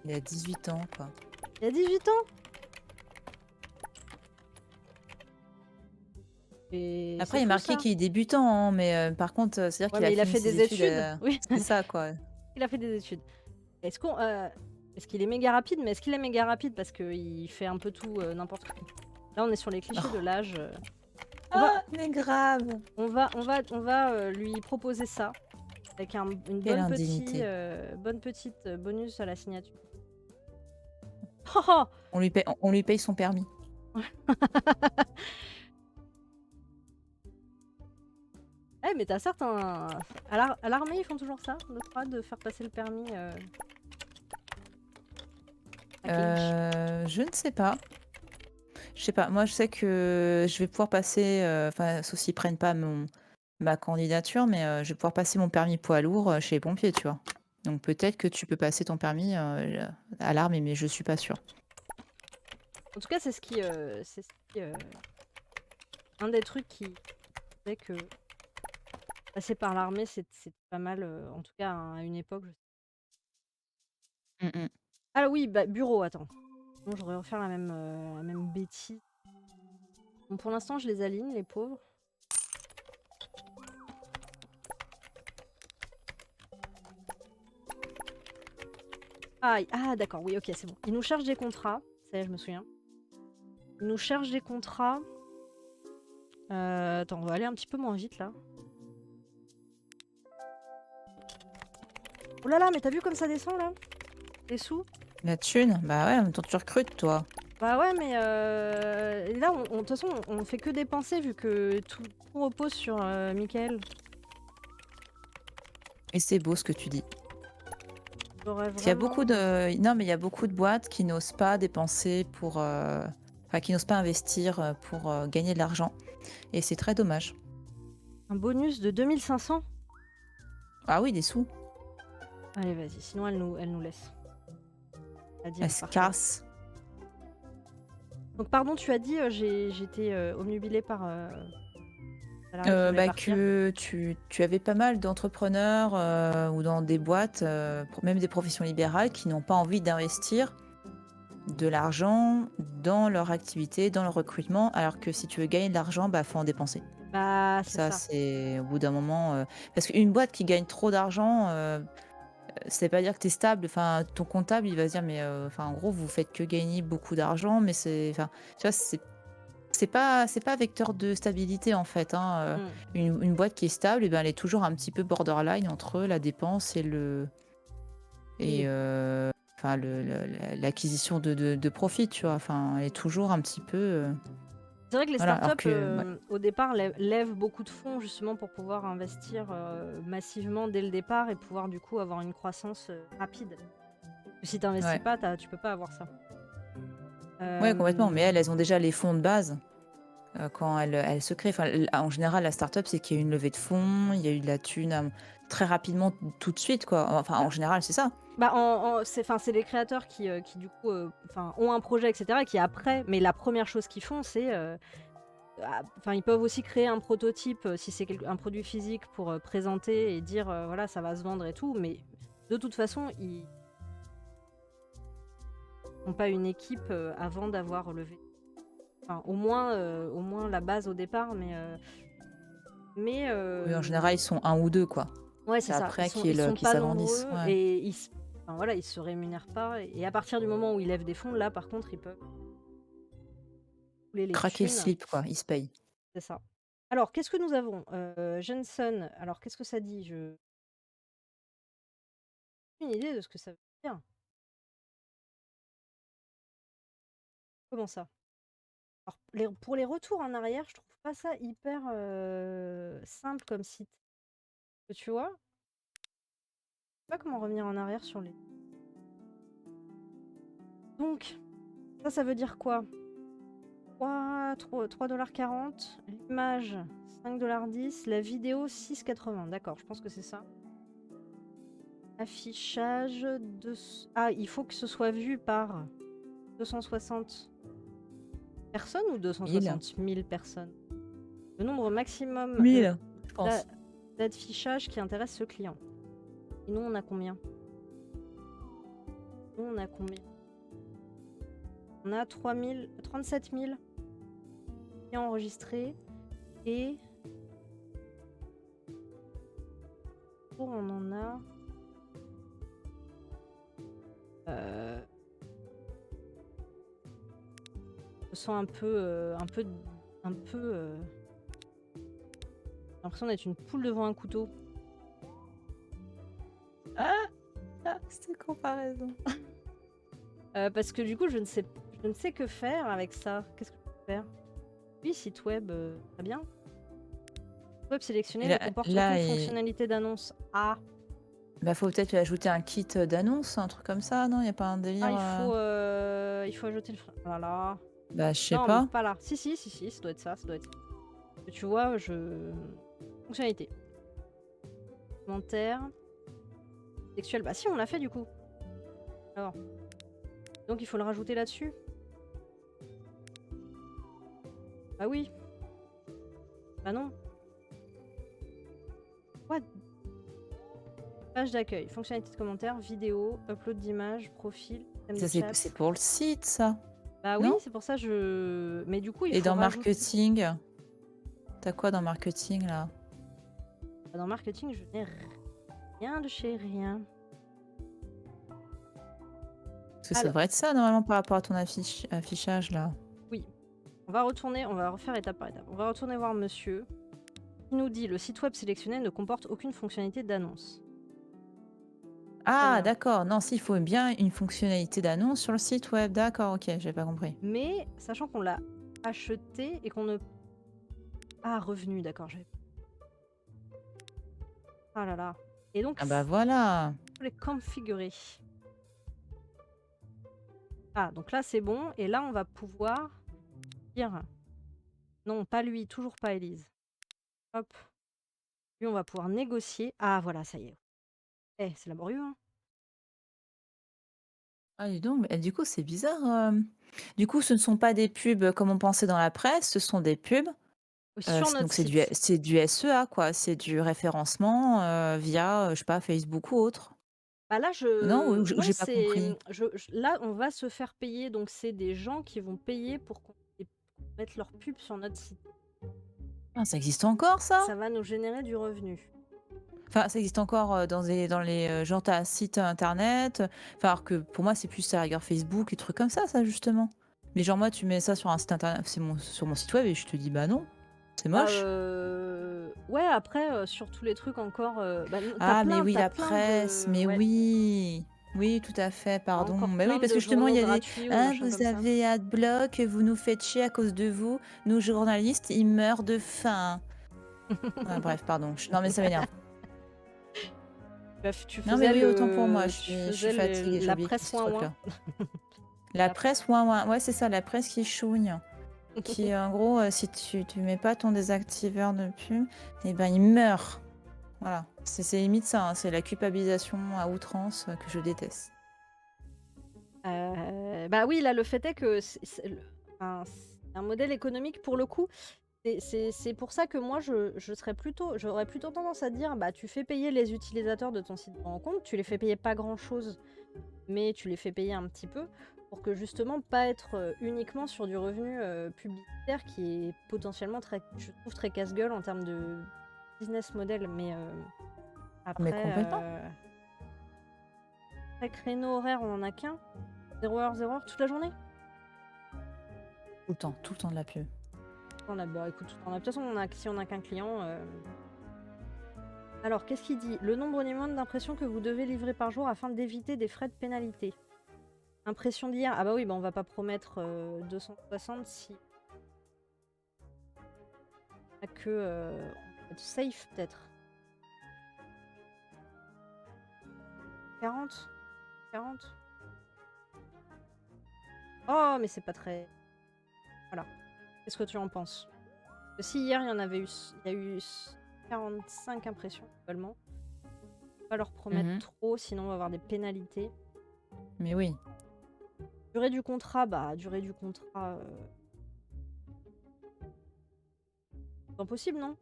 Speaker 2: Il a 18 ans, quoi.
Speaker 1: Il a 18 ans? Et
Speaker 2: après, il est marqué qu'il est débutant, hein, mais par contre, c'est-à-dire qu'il
Speaker 1: il
Speaker 2: a
Speaker 1: a fait
Speaker 2: fini
Speaker 1: des
Speaker 2: ses
Speaker 1: études. Oui.
Speaker 2: C'est ça, quoi.
Speaker 1: Il a fait des études. Est-ce qu'il est méga rapide? Mais est-ce qu'il est méga rapide parce qu'il fait un peu tout n'importe quoi? Là, on est sur les clichés de l'âge. On va,
Speaker 2: Ah, mais grave!
Speaker 1: lui proposer ça avec une
Speaker 2: Quelle indignité.
Speaker 1: bonne petite bonus à la signature. Oh, oh.
Speaker 2: On lui paye son permis.
Speaker 1: Eh, mais t'as certains. À l'armée, ils font toujours ça, notre pas de faire passer le permis package.
Speaker 2: Je ne sais pas. Je sais pas. Moi, je sais que je vais pouvoir passer, enfin, sauf s'ils prennent pas ma candidature, mais je vais pouvoir passer mon permis poids lourd, chez les pompiers, tu vois? Donc peut-être que tu peux passer ton permis, à l'armée, mais je suis pas sûre.
Speaker 1: En tout cas, un des trucs qui fait que passer par l'armée, c'est pas mal, en tout cas à une époque.
Speaker 2: Mmh mh.
Speaker 1: Ah oui, bah, bureau, attends. Sinon, j'aurais refaire la même bêtise. Bon, pour l'instant, je les aligne, les pauvres. Ah, d'accord, oui, ok, c'est bon. Ils nous chargent des contrats. Ça y est, je me souviens. Ils nous chargent des contrats. Attends, on va aller un petit peu moins vite là. Oh là là, mais t'as vu comme ça descend là? Les sous?
Speaker 2: La thune? Bah ouais, en même temps tu recrutes, toi.
Speaker 1: Bah ouais, mais là, de toute façon, on fait que dépenser vu que tout repose sur Michael.
Speaker 2: Et c'est beau ce que tu dis.
Speaker 1: J'aurais
Speaker 2: Parce qu'il y a
Speaker 1: vraiment.
Speaker 2: beaucoup de non, mais il y a beaucoup de boîtes qui n'osent pas dépenser pour, enfin qui n'osent pas investir, pour, gagner de l'argent et c'est très dommage.
Speaker 1: Un bonus de 2500?
Speaker 2: Ah oui, des sous.
Speaker 1: Allez, vas-y, sinon elle nous laisse. Elle
Speaker 2: Elle se
Speaker 1: part.
Speaker 2: casse.
Speaker 1: Donc, pardon, tu as dit, j'étais obnubilée par salarié qui voulait
Speaker 2: Bah,
Speaker 1: partir.
Speaker 2: que tu avais pas mal d'entrepreneurs, ou dans des boîtes, même des professions libérales qui n'ont pas envie d'investir de l'argent dans leur activité, dans le recrutement, alors que si tu veux gagner de l'argent, bah, faut en dépenser.
Speaker 1: Bah, c'est
Speaker 2: Ça,
Speaker 1: ça.
Speaker 2: c'est au bout d'un moment, parce qu'une boîte qui gagne trop d'argent, c'est pas dire que tu es stable. Enfin, ton comptable, il va se dire: «Mais, enfin, en gros, vous faites que gagner beaucoup d'argent», mais c'est enfin, tu vois, c'est pas vecteur de stabilité, en fait, hein,
Speaker 1: Mm.
Speaker 2: une boîte qui est stable et ben, elle est toujours un petit peu borderline entre la dépense
Speaker 1: Oui.
Speaker 2: et enfin l'acquisition de profit, tu vois? Enfin, elle est toujours un petit peu,
Speaker 1: C'est vrai que les
Speaker 2: voilà, alors
Speaker 1: startups,
Speaker 2: que ouais.
Speaker 1: au départ, lèvent beaucoup de fonds justement pour pouvoir investir massivement dès le départ et pouvoir du coup avoir une croissance rapide. Si tu n'investis
Speaker 2: Ouais.
Speaker 1: pas, tu peux pas avoir ça.
Speaker 2: Ouais, complètement, mais
Speaker 1: Euh,
Speaker 2: elles ont déjà les fonds de base, quand elles se créent. Enfin, en général, la start-up, c'est qu'il y a eu une levée de fonds, il y a eu de la thune, très rapidement, tout de suite, quoi. Enfin, en général, c'est ça.
Speaker 1: Bah, c'est les créateurs qui du coup ont un projet, etc. Et qui après, mais la première chose qu'ils font, c'est ils peuvent aussi créer un prototype si c'est un produit physique pour présenter et dire voilà, ça va se vendre et tout. Mais de toute façon, ils n'ont pas une équipe avant d'avoir levé. Enfin, au moins la base au départ, mais
Speaker 2: Oui, en général, ils sont un ou 2, quoi.
Speaker 1: ouais, c'est
Speaker 2: C'est
Speaker 1: ça.
Speaker 2: après
Speaker 1: Ils sont
Speaker 2: qu'ils
Speaker 1: pas
Speaker 2: s'agrandissent.
Speaker 1: nombreux
Speaker 2: Ouais.
Speaker 1: et enfin, voilà, ils se rémunèrent pas. Et à partir du moment où ils lèvent des fonds, là, par contre, ils peuvent couler les
Speaker 2: Craquer le
Speaker 1: thunes.
Speaker 2: slip, quoi, ils se payent.
Speaker 1: C'est ça. Alors, qu'est-ce que nous avons Jensen, alors qu'est-ce que ça dit? Je une idée de ce que ça veut dire. Comment ça? Alors, pour les retours en arrière, je trouve pas ça hyper simple comme site. Tu vois? Je sais pas comment revenir en arrière sur les. Donc, ça veut dire quoi? 3,40 $, l'image 5,10 $, la vidéo 6,80 $. D'accord, je pense que c'est ça. Affichage de. Ah, il faut que ce soit vu par 260 personnes ou
Speaker 2: 1000.
Speaker 1: 260 000 personnes? Le nombre maximum
Speaker 2: 1000, je
Speaker 1: d'a-
Speaker 2: pense.
Speaker 1: d'affichage qui intéresse ce client. Et nous, on a combien? Nous, on a combien? On a 37 000 clients enregistrés et on en a. Je sens un peu l'impression d'être une poule devant un couteau.
Speaker 2: Ah, cette comparaison.
Speaker 1: Parce que du coup, je ne sais que faire avec ça. Qu'est-ce que je peux faire? Oui, site web, très bien. Web sélectionné
Speaker 2: Et
Speaker 1: ne
Speaker 2: là,
Speaker 1: comporte aucune
Speaker 2: là
Speaker 1: fonctionnalité d'annonce. Ah,
Speaker 2: bah, faut peut-être lui ajouter un kit d'annonce, un truc comme ça, non? Il n'y a pas un délire
Speaker 1: il faut ajouter le Voilà.
Speaker 2: Bah, je sais
Speaker 1: Non, mais
Speaker 2: pas.
Speaker 1: pas là. Si, ça doit être ça, Tu vois, fonctionnalité. Commentaire. Sexuel. Bah si, on l'a fait du coup. Alors. Donc il faut le rajouter là-dessus. Bah oui. Bah non. What? Page d'accueil, fonctionnalité de commentaire, vidéo, upload d'images, profil, thème de
Speaker 2: Ça,
Speaker 1: chat.
Speaker 2: c'est pour le site, ça,
Speaker 1: Bah oui,
Speaker 2: non?
Speaker 1: c'est pour ça Mais du coup, il
Speaker 2: Et
Speaker 1: faut
Speaker 2: dans
Speaker 1: rajouter...
Speaker 2: marketing, t'as quoi dans marketing, là?
Speaker 1: Dans marketing, je n'ai rien de chez rien.
Speaker 2: Parce que ça
Speaker 1: Alors,
Speaker 2: devrait être ça, normalement, par rapport à ton affichage, là.
Speaker 1: oui. On va refaire étape par étape. On va retourner voir monsieur. Il nous dit, le site web sélectionné ne comporte aucune fonctionnalité d'annonce.
Speaker 2: Ah,
Speaker 1: bien.
Speaker 2: d'accord. Non, s'il faut bien une fonctionnalité d'annonce sur le site web. D'accord, ok, j'ai pas compris.
Speaker 1: Mais, sachant qu'on l'a acheté et qu'on ne... Ah, revenu, d'accord. Ah là là. Et donc,
Speaker 2: Ah bah voilà.
Speaker 1: faut les configurer. Ah, donc là, c'est bon. Et là, on va pouvoir dire... Non, pas lui, toujours pas Elise. Hop. Lui, on va pouvoir négocier. Ah, voilà, ça y est. Eh, c'est laborieux, hein.
Speaker 2: Ah, dis donc, mais du coup, c'est bizarre. Du coup, ce ne sont pas des pubs comme on pensait dans la presse, ce sont des pubs.
Speaker 1: Sur notre
Speaker 2: Donc
Speaker 1: site.
Speaker 2: c'est du SEA, quoi. C'est du référencement via, je sais pas, Facebook ou autre.
Speaker 1: Bah là,
Speaker 2: Non, ou
Speaker 1: Non,
Speaker 2: j'ai pas compris.
Speaker 1: Là, on va se faire payer. Donc, c'est des gens qui vont payer pour qu'on mette leur pub sur notre site.
Speaker 2: Ah, ça existe encore, ça?
Speaker 1: Ça va nous générer du revenu.
Speaker 2: Enfin, ça existe encore dans les genre t'as un site internet. Enfin, alors que pour moi, c'est plus à la rigueur Facebook, les trucs comme ça, justement. Mais genre, moi, tu mets ça sur un site internet, sur mon site web, et je te dis, bah non, c'est moche.
Speaker 1: Ouais, après, sur tous les trucs encore...
Speaker 2: Ah, mais oui,
Speaker 1: t'as
Speaker 2: la
Speaker 1: plein
Speaker 2: presse,
Speaker 1: de...
Speaker 2: mais
Speaker 1: Ouais,
Speaker 2: oui. Oui, tout à fait,
Speaker 1: t'as
Speaker 2: pardon.
Speaker 1: encore
Speaker 2: Mais oui,
Speaker 1: plein
Speaker 2: parce
Speaker 1: de
Speaker 2: que justement, il
Speaker 1: journaux
Speaker 2: y a des
Speaker 1: gratuits ou des
Speaker 2: ah,
Speaker 1: machins
Speaker 2: vous
Speaker 1: comme ça.
Speaker 2: avez Adblock, vous nous faites chier à cause de vous. Nous, journalistes, ils meurent de faim. Ah, bref, pardon. Non, mais ça m'énerve.
Speaker 1: Bref, tu
Speaker 2: Non, mais
Speaker 1: faisais
Speaker 2: oui, autant pour moi.
Speaker 1: tu
Speaker 2: Je suis
Speaker 1: faisais
Speaker 2: fatiguée, j'ai
Speaker 1: la
Speaker 2: oublié tous
Speaker 1: presse
Speaker 2: ces
Speaker 1: ouin ouin.
Speaker 2: trucs-là. La
Speaker 1: La-
Speaker 2: presse, ouin, ouin. Ouais, c'est ça, la presse qui chouigne. Qui, en gros, si tu mets pas ton désactiveur de pub, eh ben, il meurt. Voilà. C'est limite ça, hein. C'est la culpabilisation à outrance que je déteste.
Speaker 1: Bah oui, là, le fait est que enfin, c'est un modèle économique pour le coup. C'est pour ça que moi, j'aurais plutôt tendance à dire, bah, tu fais payer les utilisateurs de ton site de rencontre, tu les fais payer pas grand-chose, mais tu les fais payer un petit peu, pour que justement pas être uniquement sur du revenu publicitaire qui est potentiellement je trouve très casse-gueule en termes de business model. Mais
Speaker 2: Mais
Speaker 1: après,
Speaker 2: complètement.
Speaker 1: créneau horaire, on en a qu'un. 0 heure toute la journée.
Speaker 2: Tout le temps de la pub.
Speaker 1: Bah, écoute, de toute façon, si on a qu'un client. Alors, qu'est-ce qu'il dit? Le nombre minimum d'impressions que vous devez livrer par jour afin d'éviter des frais de pénalité. Impression d'hier. Ah bah oui, bah on va pas promettre 260 si... On a que... on va être safe, peut-être. 40. Oh, mais c'est pas très... Voilà. Qu'est-ce que tu en penses? Parce que si hier, il y a eu 45 impressions, globalement. Pas leur promettre trop, sinon on va avoir des pénalités.
Speaker 2: Mais oui.
Speaker 1: Durée du contrat, durée du contrat... C'est impossible, non?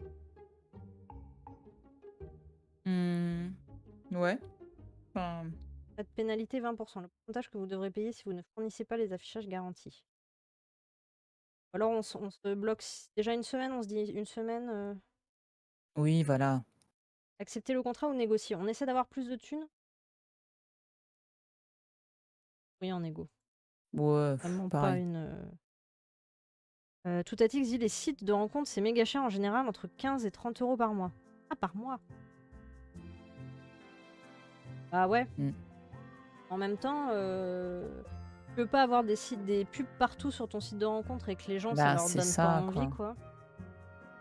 Speaker 2: Ouais. Enfin,
Speaker 1: Pas de pénalité 20%. Le pourcentage que vous devrez payer si vous ne fournissez pas les affichages garantis. Alors on se bloque déjà une semaine, on se dit une semaine...
Speaker 2: oui, voilà.
Speaker 1: Accepter le contrat ou négocier? On essaie d'avoir plus de thunes? Oui, en négo.
Speaker 2: Ouais,
Speaker 1: Vraiment pas
Speaker 2: pareil.
Speaker 1: une... Toutatix dit les sites de rencontres, c'est méga cher en général, entre 15 et 30 euros par mois. Ah, par mois? Bah ouais.
Speaker 2: Mm.
Speaker 1: En même temps, tu peux pas avoir des pubs partout sur ton site de rencontre et que les gens, ça
Speaker 2: Bah,
Speaker 1: leur
Speaker 2: c'est
Speaker 1: donne pas
Speaker 2: ça,
Speaker 1: envie,
Speaker 2: quoi.
Speaker 1: quoi.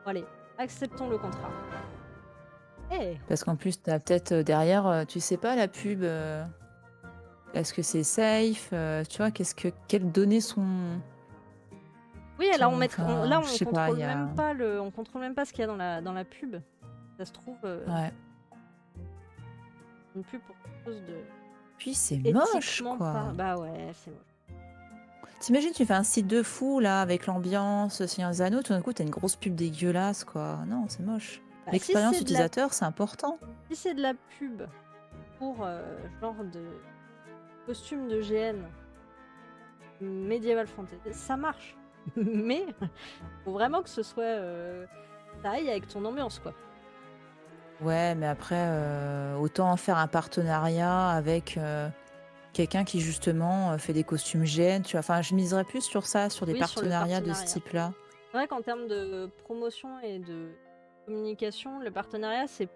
Speaker 1: Bon, allez, acceptons le contrat. Eh,
Speaker 2: Parce qu'en plus, t'as peut-être derrière, tu sais pas, la pub, est-ce que c'est safe? Tu vois, quelles données sont,
Speaker 1: oui, là,
Speaker 2: enfin, je
Speaker 1: on
Speaker 2: sais pas, il
Speaker 1: contrôle
Speaker 2: y
Speaker 1: même
Speaker 2: a.
Speaker 1: pas on contrôle même pas ce qu'il y a dans la pub. Ça se trouve,
Speaker 2: Ouais.
Speaker 1: une pub pour quelque chose de
Speaker 2: Puis c'est moche,
Speaker 1: éthiquement pas.
Speaker 2: quoi.
Speaker 1: Bah ouais, c'est moche.
Speaker 2: T'imagines, tu fais un site de fou, là, avec l'ambiance, Seigneur des Anneaux, tout d'un coup, t'as une grosse pub dégueulasse, quoi. Non, c'est moche.
Speaker 1: Bah,
Speaker 2: L'expérience utilisateur, c'est important.
Speaker 1: si c'est de la pub pour genre de costume de GN Medieval Fantasy, ça marche. Mais faut vraiment que ce soit ça aille avec ton ambiance, quoi.
Speaker 2: Ouais, mais après, autant faire un partenariat avec quelqu'un qui, justement, fait des costumes GN, tu vois. Enfin, je miserais plus sur ça, sur des
Speaker 1: Oui, sur le
Speaker 2: partenariats de ce
Speaker 1: partenariat.
Speaker 2: type-là.
Speaker 1: C'est vrai qu'en termes de promotion et de communication, le partenariat, c'est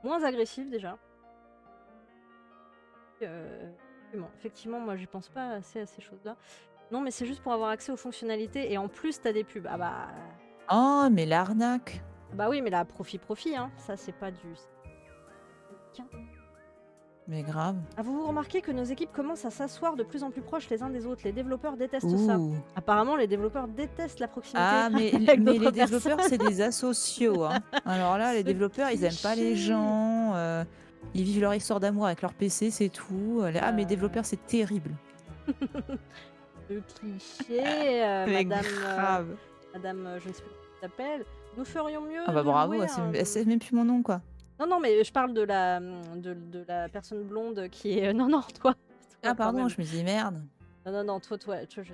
Speaker 1: moins agressif déjà. Effectivement, moi, j'y pense pas assez à ces choses-là. Non, mais c'est juste pour avoir accès aux fonctionnalités et en plus, t'as des pubs.
Speaker 2: Oh, mais l'arnaque!
Speaker 1: Bah oui, mais là, profit, hein. Ça, c'est pas du. Tiens.
Speaker 2: Mais grave.
Speaker 1: Avez-vous remarqué que nos équipes commencent à s'asseoir de plus en plus proches les uns des autres? Les développeurs détestent ça.
Speaker 2: Ouh!
Speaker 1: Apparemment, les développeurs détestent la proximité
Speaker 2: Ah, mais
Speaker 1: avec
Speaker 2: mais
Speaker 1: d'autres
Speaker 2: les développeurs,
Speaker 1: personnes.
Speaker 2: c'est des asociaux, hein. Alors là, les
Speaker 1: Ce
Speaker 2: développeurs, ils aiment pas les
Speaker 1: cliché.
Speaker 2: gens, ils vivent leur histoire d'amour avec leur PC, c'est tout. Ah, mais les développeurs, c'est terrible.
Speaker 1: Le cliché,
Speaker 2: Mais
Speaker 1: madame,
Speaker 2: grave.
Speaker 1: je ne sais plus comment elle s'appelle. Nous ferions
Speaker 2: Ah
Speaker 1: mieux
Speaker 2: bah
Speaker 1: de
Speaker 2: bravo,
Speaker 1: louer
Speaker 2: elle sait même plus mon nom, quoi.
Speaker 1: Non, mais je parle de la personne blonde qui est. Non, non, toi.
Speaker 2: Ah
Speaker 1: Toi, quand
Speaker 2: pardon,
Speaker 1: même.
Speaker 2: je me dis merde.
Speaker 1: Non, toi, je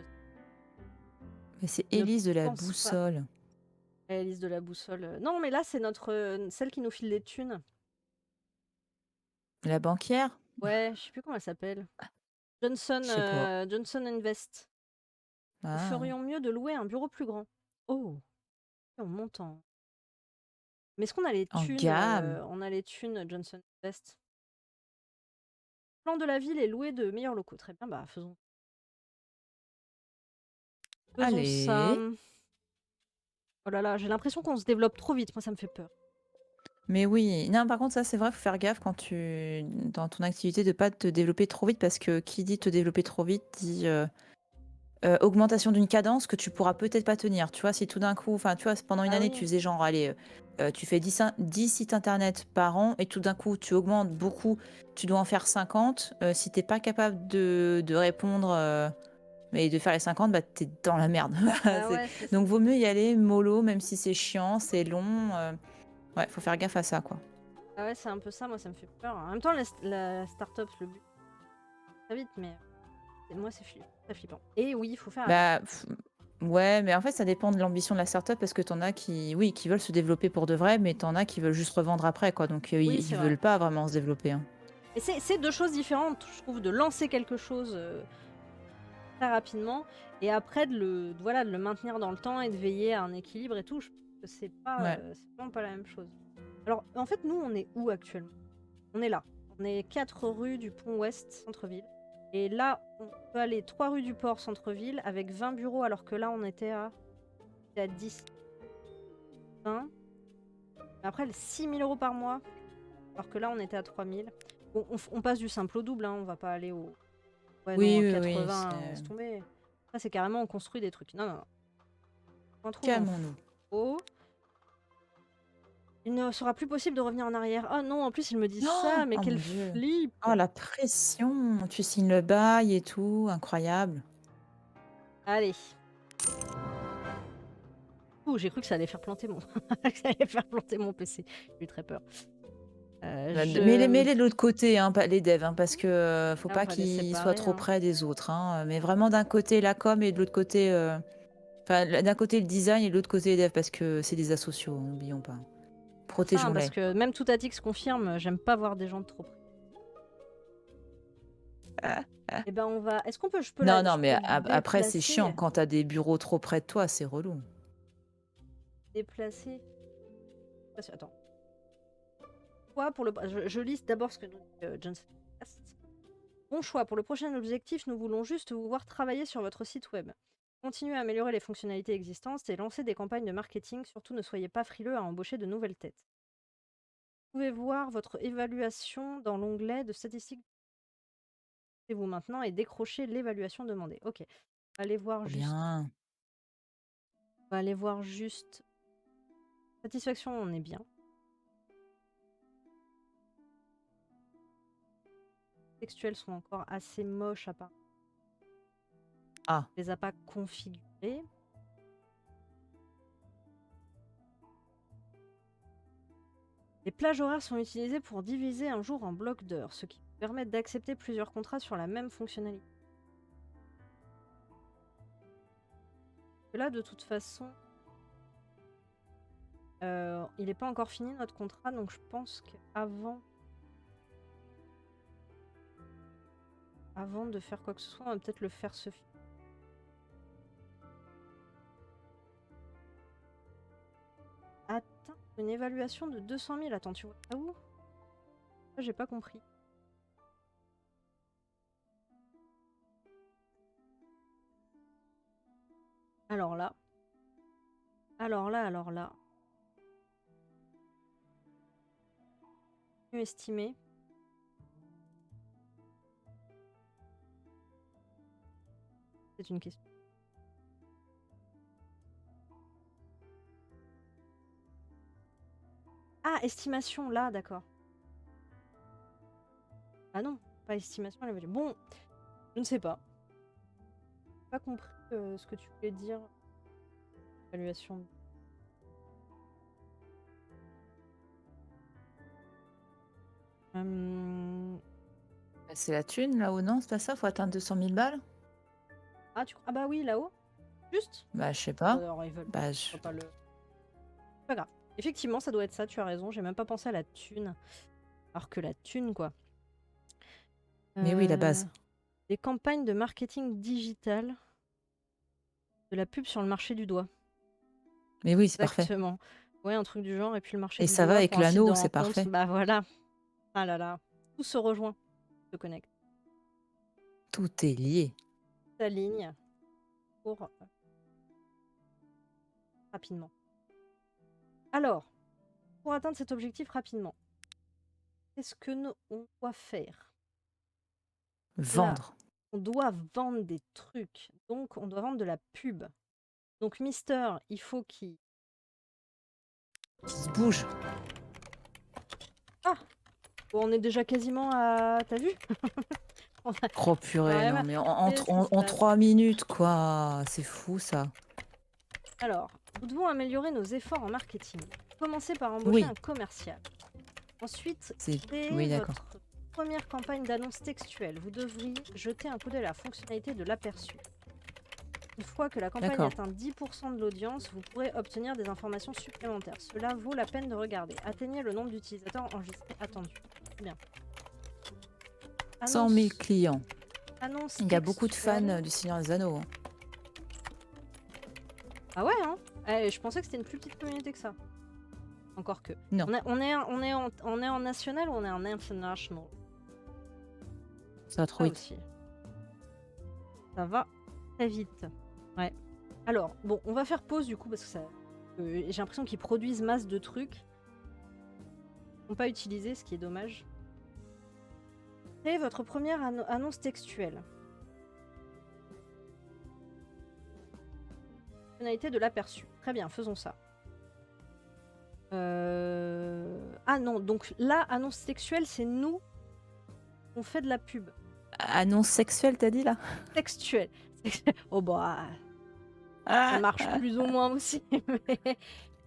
Speaker 2: Mais c'est
Speaker 1: ne
Speaker 2: Élise de la
Speaker 1: pense pas.
Speaker 2: Boussole.
Speaker 1: Alice de la boussole. Non, mais là, c'est celle qui nous file les thunes.
Speaker 2: La banquière?
Speaker 1: Ouais, je sais plus comment elle s'appelle. Johnson,
Speaker 2: Je sais pas.
Speaker 1: Johnson Invest. Nous
Speaker 2: Ah,
Speaker 1: ferions mieux de louer un bureau plus grand. Oh, on monte en. Mais est-ce qu'on a les
Speaker 2: en
Speaker 1: thunes
Speaker 2: gamme.
Speaker 1: On a les thunes Johnson Invest. Plan de la ville et louer de meilleurs locaux. Très bien, bah faisons. Faisons ça.
Speaker 2: Allez.
Speaker 1: Oh là là, j'ai l'impression qu'on se développe trop vite. Moi, ça me fait peur.
Speaker 2: Mais oui, non, par contre, ça, c'est vrai, faut faire gaffe dans ton activité de pas te développer trop vite parce que qui dit te développer trop vite dit augmentation d'une cadence que tu pourras peut-être pas tenir. Tu vois, si tout d'un coup, enfin, tu vois, pendant une
Speaker 1: Ah
Speaker 2: année,
Speaker 1: oui.
Speaker 2: tu faisais genre, allez, tu fais 10 sites internet par an et tout d'un coup, tu augmentes beaucoup, tu dois en faire 50. Si t'es pas capable de répondre et de faire les 50, bah, t'es dans la merde.
Speaker 1: Ah ouais, c'est ça.
Speaker 2: Donc, vaut mieux y aller mollo, même si c'est chiant, c'est long. Ouais, faut faire gaffe à ça, quoi.
Speaker 1: Ah ouais, c'est un peu ça. Moi, ça me fait peur. En même temps, la start-up, le but, très vite, mais moi, c'est très flippant. Et oui, il faut faire attention.
Speaker 2: Bah, ouais, mais en fait, ça dépend de l'ambition de la startup parce que t'en as oui, qui veulent se développer pour de vrai, mais t'en as qui veulent juste revendre après, quoi. Donc,
Speaker 1: Oui,
Speaker 2: ils
Speaker 1: c'est vrai.
Speaker 2: veulent pas vraiment se développer, hein.
Speaker 1: Et c'est deux choses différentes, je trouve, de lancer quelque chose très rapidement et après voilà, de le maintenir dans le temps et de veiller à un équilibre et tout. Je trouve que c'est
Speaker 2: Ouais.
Speaker 1: vraiment pas la même chose. Alors, en fait, nous, on est où actuellement? On est là. On est 4 rues du Pont Ouest, centre-ville. Et là, on peut aller 3 rues du Port, centre-ville, avec 20 bureaux, alors que là, on était à 10, 20. Après, 6 000 euros par mois, alors que là, on était à 3 000. Bon, on passe du simple au double, hein, on va pas aller au. Ouais, non,
Speaker 2: Oui, oui, oui,
Speaker 1: 80, laisse tomber. Ça, c'est carrément, on construit des trucs. Non, non, non. On trouve en
Speaker 2: calmons-nous.
Speaker 1: faux. Il ne sera plus possible de revenir en arrière. Oh non, en plus, il me dit
Speaker 2: Oh,
Speaker 1: ça, mais
Speaker 2: oh
Speaker 1: quel
Speaker 2: mon Dieu.
Speaker 1: flip!
Speaker 2: Oh, la pression. Tu signes le bail et tout, incroyable.
Speaker 1: Allez. Ouh, j'ai cru que ça allait faire planter mon... que ça allait faire planter mon PC. J'ai eu très peur.
Speaker 2: Mets-les de l'autre côté, hein, pas les devs, hein, parce que faut
Speaker 1: Ah, on
Speaker 2: pas
Speaker 1: va les
Speaker 2: qu'ils soient
Speaker 1: séparer,
Speaker 2: trop
Speaker 1: hein.
Speaker 2: près des autres, hein. Mais vraiment d'un côté la com et de l'autre côté, enfin d'un côté le design et de l'autre côté les devs, parce que c'est des asociaux, hein, n'oublions pas.
Speaker 1: Pour ça, hein, parce
Speaker 2: Protégeons-les.
Speaker 1: que même Toutatix confirme, j'aime pas voir des gens de trop près. Eh ben, on va... Est-ce qu'on peut... Je peux
Speaker 2: Non,
Speaker 1: la...
Speaker 2: non,
Speaker 1: je
Speaker 2: mais
Speaker 1: peux
Speaker 2: après c'est chiant
Speaker 1: déplacer.
Speaker 2: quand t'as des bureaux trop près de toi, c'est relou.
Speaker 1: déplacer. Attends. Choix pour le... je liste d'abord ce que nous dit Johnson. Bon choix. Pour le prochain objectif, nous voulons juste vous voir travailler sur votre site web. Continuez à améliorer les fonctionnalités existantes et lancer des campagnes de marketing. Surtout, ne soyez pas frileux à embaucher de nouvelles têtes. Vous pouvez voir votre évaluation dans l'onglet de statistiques. Vous maintenant et décrochez l'évaluation demandée. Ok. Allez voir
Speaker 2: Trop
Speaker 1: juste.
Speaker 2: bien.
Speaker 1: On va aller voir juste. Satisfaction, on est bien. Textuels sont encore assez moches à part.
Speaker 2: Ah,
Speaker 1: On les a pas configurés. Les plages horaires sont utilisées pour diviser un jour en blocs d'heures, ce qui permet d'accepter plusieurs contrats sur la même fonctionnalité. Là, de toute façon, il n'est pas encore fini notre contrat, donc je pense qu'avant de faire quoi que ce soit, on va peut-être le faire se finir. Attends, une évaluation de 200 000. Attends, tu vois ça où? Ça, j'ai pas compris. Alors là. Mieux estimé. C'est une question. Ah, estimation, là, d'accord. Ah non, pas estimation, elle avait... Bon, je ne sais pas. J'ai pas compris ce que tu voulais dire. Évaluation.
Speaker 2: Bah, c'est la thune là-haut, non? C'est pas ça? Faut atteindre 200 000 balles?
Speaker 1: Ah, ah bah oui, là-haut. Juste.
Speaker 2: Bah, je sais pas.
Speaker 1: Alors, ils veulent
Speaker 2: Bah,
Speaker 1: pas le... C'est pas grave. Effectivement, ça doit être ça, tu as raison. J'ai même pas pensé à la thune. Alors que la thune, quoi.
Speaker 2: Mais oui, la base.
Speaker 1: Des campagnes de marketing digital. De la pub sur le marché du doigt.
Speaker 2: Mais oui, c'est parfait.
Speaker 1: Exactement. Ouais, un truc du genre. Et puis le marché
Speaker 2: Et
Speaker 1: du
Speaker 2: ça
Speaker 1: doigt.
Speaker 2: va avec
Speaker 1: pour un site
Speaker 2: l'anneau,
Speaker 1: de
Speaker 2: c'est
Speaker 1: rencontre.
Speaker 2: parfait.
Speaker 1: Bah voilà. Ah là là. Tout se rejoint. Se connecte.
Speaker 2: Tout est lié.
Speaker 1: Ta ligne. Pour... rapidement. Alors, pour atteindre cet objectif rapidement, qu'est-ce que on doit faire?
Speaker 2: Vendre.
Speaker 1: Là, on doit vendre des trucs. Donc, on doit vendre de la pub. Donc, Mister, il faut qu'il...
Speaker 2: Qui se bouge.
Speaker 1: Ah bon, on est déjà quasiment à... T'as vu?
Speaker 2: Oh purée, non, mais en 3 minutes, quoi. C'est fou, ça.
Speaker 1: Alors, nous devons améliorer nos efforts en marketing. Commencez par embaucher un commercial. Ensuite, créez votre première campagne d'annonce textuelle. Vous devriez jeter un coup d'œil à la fonctionnalité de l'aperçu. Une fois que la campagne atteint 10% de l'audience, vous pourrez obtenir des informations supplémentaires. Cela vaut la peine de regarder. Atteignez le nombre d'utilisateurs enregistrés attendus. Bien.
Speaker 2: 100 000 clients.
Speaker 1: Annonce
Speaker 2: Il y a beaucoup de fans du Seigneur des Anneaux.
Speaker 1: Ah ouais, hein? Je pensais que c'était une plus petite communauté que ça. Encore que.
Speaker 2: Non.
Speaker 1: On est en national ou on est en international?
Speaker 2: Ça va trop vite.
Speaker 1: Aussi. Ça va très vite. Ouais. Alors, bon, on va faire pause du coup parce que ça... j'ai l'impression qu'ils produisent masse de trucs. Ils n'ont pas utilisé, ce qui est dommage. Créez votre première annonce textuelle. Fonctionnalité de l'aperçu. Très bien, faisons ça. Ah non, donc là, annonce textuelle, c'est nous. On fait de la pub.
Speaker 2: Annonce sexuelle, t'as dit là?
Speaker 1: Textuelle. Oh bah... ça marche plus ou moins aussi. Mais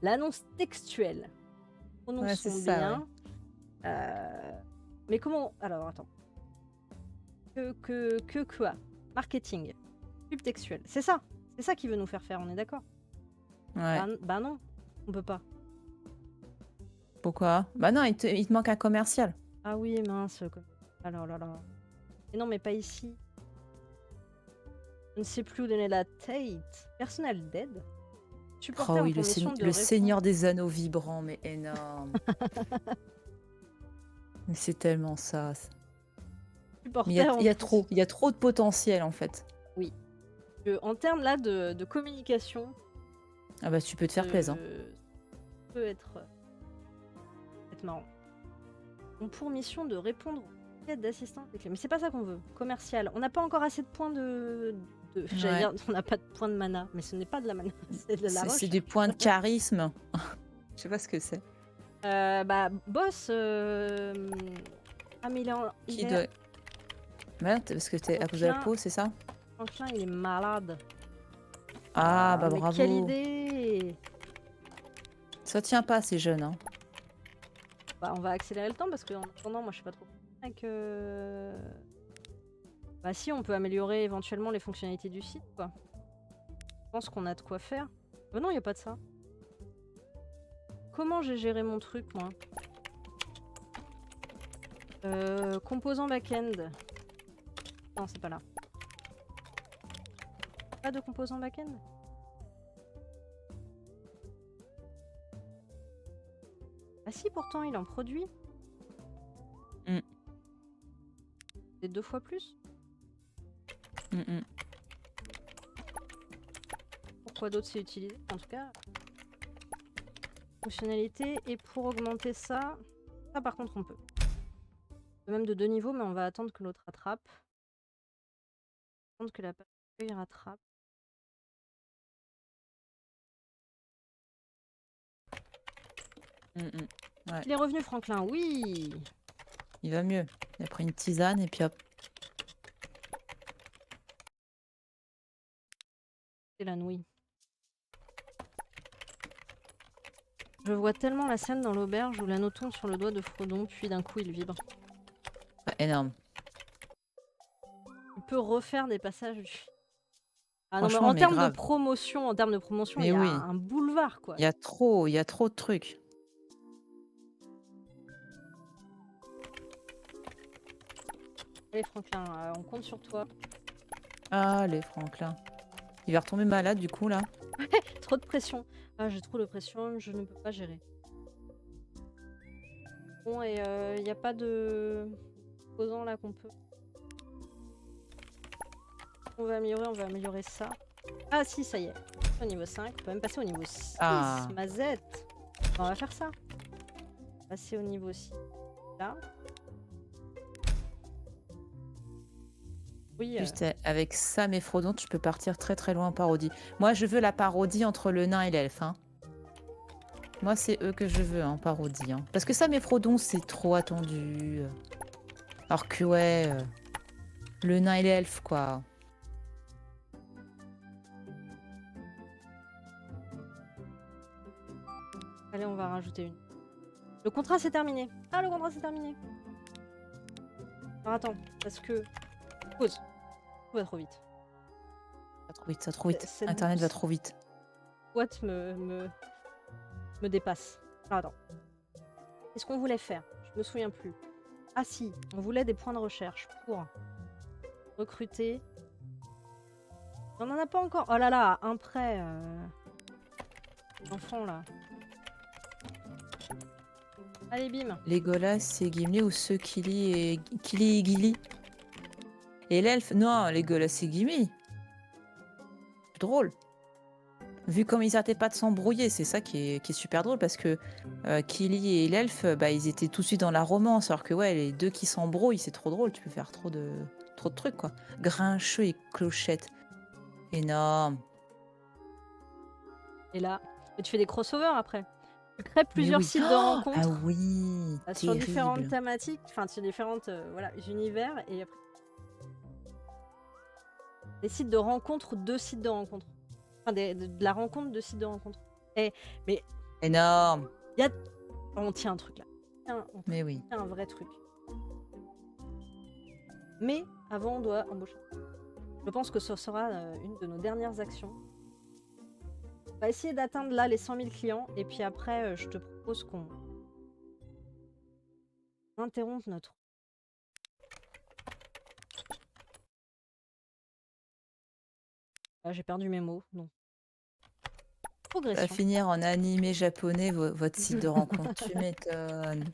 Speaker 1: l'annonce textuelle. Prononçons bien. Ouais. Mais comment... Alors, attends. Quoi? Marketing. Pub textuelle. C'est ça. C'est ça qu'il veut nous faire faire, on est d'accord?
Speaker 2: Ouais.
Speaker 1: Bah non, on peut pas.
Speaker 2: Pourquoi? Bah non, il te manque un commercial.
Speaker 1: Ah oui, mince. Alors là là. Mais non, mais pas ici. Je ne sais plus où donner la tête. Personnel d'aide. Supporter
Speaker 2: Oh
Speaker 1: ont
Speaker 2: oui,
Speaker 1: pour mission de
Speaker 2: le
Speaker 1: répondre.
Speaker 2: Seigneur des Anneaux vibrant, mais énorme. Mais c'est tellement ça. Mais
Speaker 1: Supporter ont pour
Speaker 2: il y a trop de potentiel en fait.
Speaker 1: Oui. En termes là de communication,
Speaker 2: Ah bah tu peux te faire plaisir.
Speaker 1: peut être marrant. Ont pour mission de répondre aux quêtes d'assistance des clés. Mais c'est pas ça qu'on veut. Commercial. On n'a pas encore assez de points J'allais
Speaker 2: Ouais.
Speaker 1: dire, on n'a pas de points de mana, mais ce n'est pas de la mana, c'est de la
Speaker 2: C'est
Speaker 1: recherche.
Speaker 2: des points de charisme. Je sais pas ce que c'est.
Speaker 1: Boss. Ah, mais
Speaker 2: Qui doit. Ouais, parce que t'es à cause de la
Speaker 1: Franklin.
Speaker 2: peau, c'est ça?
Speaker 1: Franklin, il est malade.
Speaker 2: Ah bah
Speaker 1: mais
Speaker 2: bravo.
Speaker 1: quelle idée!
Speaker 2: Ça tient pas ces jeunes. Hein.
Speaker 1: Bah, on va accélérer le temps parce que en attendant, moi je sais pas trop. Avec, Bah si, on peut améliorer éventuellement les fonctionnalités du site, quoi. Je pense qu'on a de quoi faire. Bah non, y a pas de ça. Comment j'ai géré mon truc, moi? Composant back-end. Non, c'est pas là. Pas de composant back-end? Ah si, pourtant, il en produit.
Speaker 2: Mm.
Speaker 1: C'est 2 fois plus. Pourquoi d'autre c'est utilisé? En tout cas, fonctionnalité. Et pour augmenter ça, ça par contre on peut. Même de 2 niveaux, mais on va attendre que l'autre rattrape. Attendre que la feuille rattrape.
Speaker 2: Ouais.
Speaker 1: Il est revenu, Franklin, oui!
Speaker 2: Il va mieux. Il a pris une tisane et puis hop.
Speaker 1: C'est la nouille. Je vois tellement la scène dans l'auberge où l'anneau tombe sur le doigt de Frodon, puis d'un coup il vibre.
Speaker 2: Ah, énorme.
Speaker 1: Il peut refaire des passages. Ah non, mais
Speaker 2: Franchement,
Speaker 1: en
Speaker 2: mais
Speaker 1: termes de
Speaker 2: grave.
Speaker 1: promotion,
Speaker 2: Mais
Speaker 1: il y a
Speaker 2: oui.
Speaker 1: un boulevard, quoi.
Speaker 2: Il y a trop de trucs.
Speaker 1: Allez, Franklin, on compte sur toi.
Speaker 2: Allez, Franklin. Il va retomber malade du coup là.
Speaker 1: Trop de pression. Ah, j'ai trop de pression, je ne peux pas gérer. Bon, et il n'y a pas de posant là qu'on peut. On va améliorer ça. Ah si, ça y est. Au niveau 5, on peut même passer au niveau 6.
Speaker 2: Ah.
Speaker 1: Mazette. On va faire ça. Passer au niveau 6. Là. Oui.
Speaker 2: Juste avec Sam et Frodon, tu peux partir très loin en parodie. Moi, je veux la parodie entre le nain et l'elfe. Hein. Moi, c'est eux que je veux en parodie. Hein. Parce que Sam et Frodon, c'est trop attendu. Alors que ouais, le nain et l'elfe, quoi.
Speaker 1: Allez, on va rajouter une. Le contrat c'est terminé. Ah, le contrat c'est terminé. Alors attends, parce que... Pause. Tout va trop vite.
Speaker 2: Ça va trop vite.
Speaker 1: Cette
Speaker 2: Internet va trop vite.
Speaker 1: boîte me dépasse. Alors attends. Qu'est-ce qu'on voulait faire? Je me souviens plus. Ah si, on voulait des points de recherche pour recruter. On n'en a pas encore. Oh là là, un prêt. Enfant là. Allez, bim.
Speaker 2: Legolas et Gimli ou ceux Kili et Gilly. Et l'elfe, non, Legolas et Gimli. C'est drôle. Vu comme ils arrêtaient pas de s'embrouiller, c'est ça qui est super drôle parce que Kili et l'elfe, bah, ils étaient tout de suite dans la romance, alors que ouais, les deux qui s'embrouillent, c'est trop drôle, tu peux faire trop de trucs quoi. Grincheux et Clochette. Énorme.
Speaker 1: Et là, et tu fais des crossovers après. Tu crées plusieurs
Speaker 2: oui.
Speaker 1: sites de rencontres.
Speaker 2: Ah oui,
Speaker 1: sur différentes
Speaker 2: terrible.
Speaker 1: thématiques, enfin sur différentes univers et après des sites de rencontres, 2 sites de rencontres. Enfin de la rencontre de sites de rencontres. Mais
Speaker 2: Énorme.
Speaker 1: on tient un truc là.
Speaker 2: Mais oui.
Speaker 1: Un vrai truc. Mais avant on doit embaucher. Je pense que ce sera une de nos dernières actions. On va essayer d'atteindre là les 100 000 clients et puis après je te propose qu'on interrompe notre... Ah, j'ai perdu mes mots, non.
Speaker 2: Ça va
Speaker 1: Progression.
Speaker 2: finir en animé japonais, votre site de rencontre. Tu m'étonnes.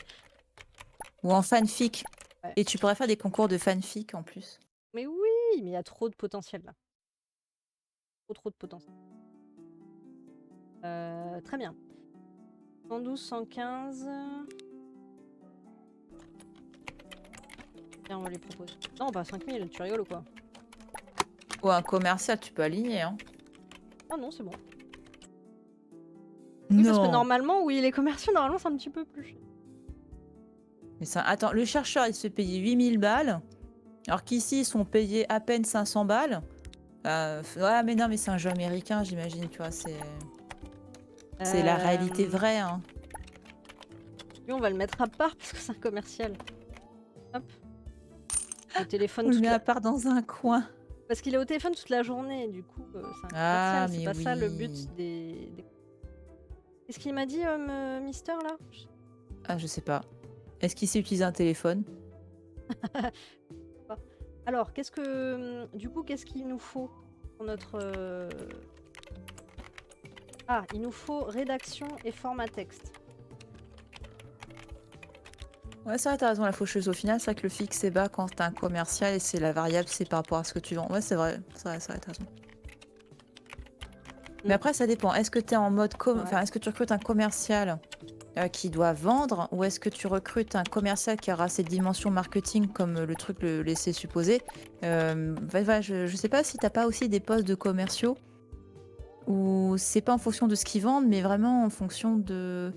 Speaker 2: Ou en fanfic.
Speaker 1: Ouais.
Speaker 2: Et tu pourrais faire des concours de fanfic en plus.
Speaker 1: Mais oui, mais il y a trop de potentiel là. Trop de potentiel. Très bien. 112, 115. Tiens, on va les proposer. Non, pas 5000, tu rigoles ou quoi?
Speaker 2: Ou un commercial, tu peux aligner, hein.
Speaker 1: Ah non, c'est bon. Oui, parce que
Speaker 2: Non.
Speaker 1: normalement, oui, les commerciaux, normalement, c'est un petit peu plus cher.
Speaker 2: Mais ça, attends, le chercheur, il se payait 8000 balles, alors qu'ici, ils sont payés à peine 500 balles. Ouais, mais non, mais c'est un jeu américain, j'imagine, tu vois, c'est la réalité vraie, hein.
Speaker 1: Lui, on va le mettre à part parce que c'est un commercial. Hop. Au téléphone
Speaker 2: On le
Speaker 1: toute
Speaker 2: met
Speaker 1: la...
Speaker 2: à part dans un coin.
Speaker 1: Parce qu'il est au téléphone toute la journée, du coup, c'est un
Speaker 2: Ah,
Speaker 1: commercial. C'est
Speaker 2: mais
Speaker 1: pas ça le
Speaker 2: oui.
Speaker 1: but des... Qu'est-ce qu'il m'a dit, Mister, là?
Speaker 2: Ah, je sais pas. Est-ce qu'il sait utiliser un téléphone?
Speaker 1: Alors, qu'est-ce que... Du coup, qu'est-ce qu'il nous faut pour notre... Ah, il nous faut rédaction et format texte.
Speaker 2: Ouais, c'est vrai, t'as raison, la faucheuse. Au final, c'est vrai que le fixe est bas quand t'as un commercial et c'est la variable, c'est par rapport à ce que tu vends. Ouais, c'est vrai, t'as raison. Mais après, ça dépend. Est-ce que t'es en mode... Enfin, est-ce que tu recrutes un commercial qui doit vendre, ou est-ce que tu recrutes un commercial qui aura cette dimension marketing comme le truc le laissait supposer? Je sais pas si t'as pas aussi des postes de commerciaux où c'est pas en fonction de ce qu'ils vendent, mais vraiment en fonction de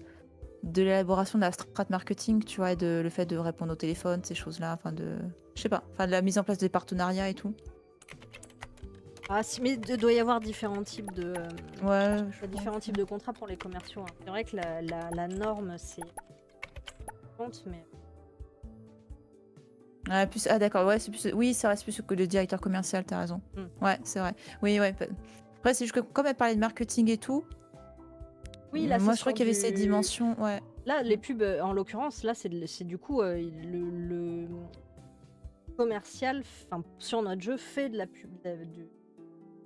Speaker 2: l'élaboration de la strat marketing, tu vois, et de le fait de répondre au téléphone, ces choses-là, enfin je sais pas, enfin de la mise en place des partenariats et tout.
Speaker 1: Ah, si, mais il doit y avoir différents types de...
Speaker 2: Ouais,
Speaker 1: différents types de contrats pour les commerciaux, hein. C'est vrai que la norme, c'est... compte, mais...
Speaker 2: Ah, d'accord, ouais, c'est plus... Oui, ça reste plus que le directeur commercial, t'as raison. Ouais, c'est vrai. Oui, ouais. Après, c'est juste que comme elle parlait de marketing et tout,
Speaker 1: oui, là,
Speaker 2: moi je crois qu'il y avait ces dimensions, ouais.
Speaker 1: Là, les pubs, en l'occurrence, là, c'est du coup le commercial, sur notre jeu, fait de la pub,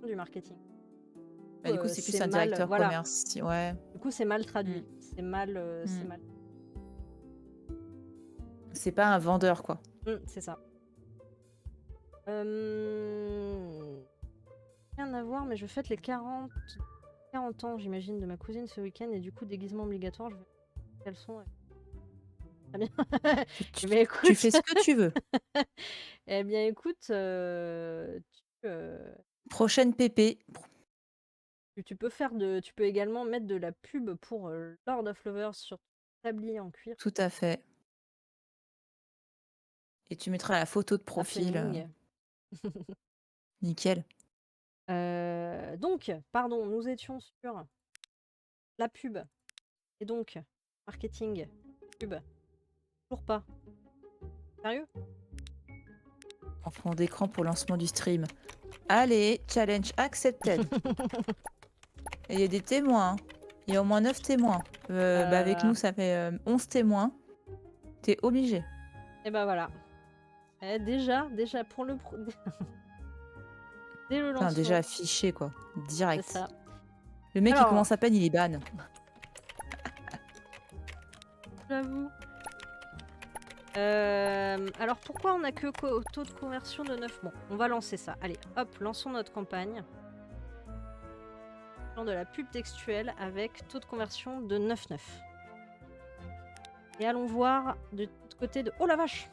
Speaker 1: du marketing.
Speaker 2: Bah, du coup, c'est plus un directeur commercial, ouais.
Speaker 1: Du coup, c'est mal traduit. C'est mal...
Speaker 2: C'est pas un vendeur, quoi.
Speaker 1: C'est ça. Rien à voir, mais je fête les 40 ans, j'imagine, de ma cousine ce week-end, et du coup, déguisement obligatoire, je vais... Quels sont... Très bien.
Speaker 2: Tu fais ce que tu veux.
Speaker 1: Eh bien, écoute,
Speaker 2: Prochaine pépé.
Speaker 1: tu peux tu peux également mettre de la pub pour Lord of Lovers sur ton tablier en cuir.
Speaker 2: Tout à fait. Et tu mettras la photo de profil. Nickel.
Speaker 1: Donc, pardon, nous étions sur la pub. Et donc, marketing, pub. Toujours pas. Sérieux?
Speaker 2: En fond d'écran pour lancement du stream. Allez, challenge accepted. Et il y a des témoins. Il y a au moins 9 témoins. Avec nous, ça fait 11 témoins. T'es obligé.
Speaker 1: Et bah voilà. Déjà, pour le... Dès le lancement.
Speaker 2: Enfin, déjà affiché, quoi. Direct.
Speaker 1: C'est ça.
Speaker 2: Le mec, il commence à peine, il est ban.
Speaker 1: J'avoue. Alors pourquoi on a que taux de conversion de 9? Bon, on va lancer ça. Allez, hop, lançons notre campagne. De la pub textuelle avec taux de conversion de 9,9. Et allons voir de l'autre côté de... Oh la vache!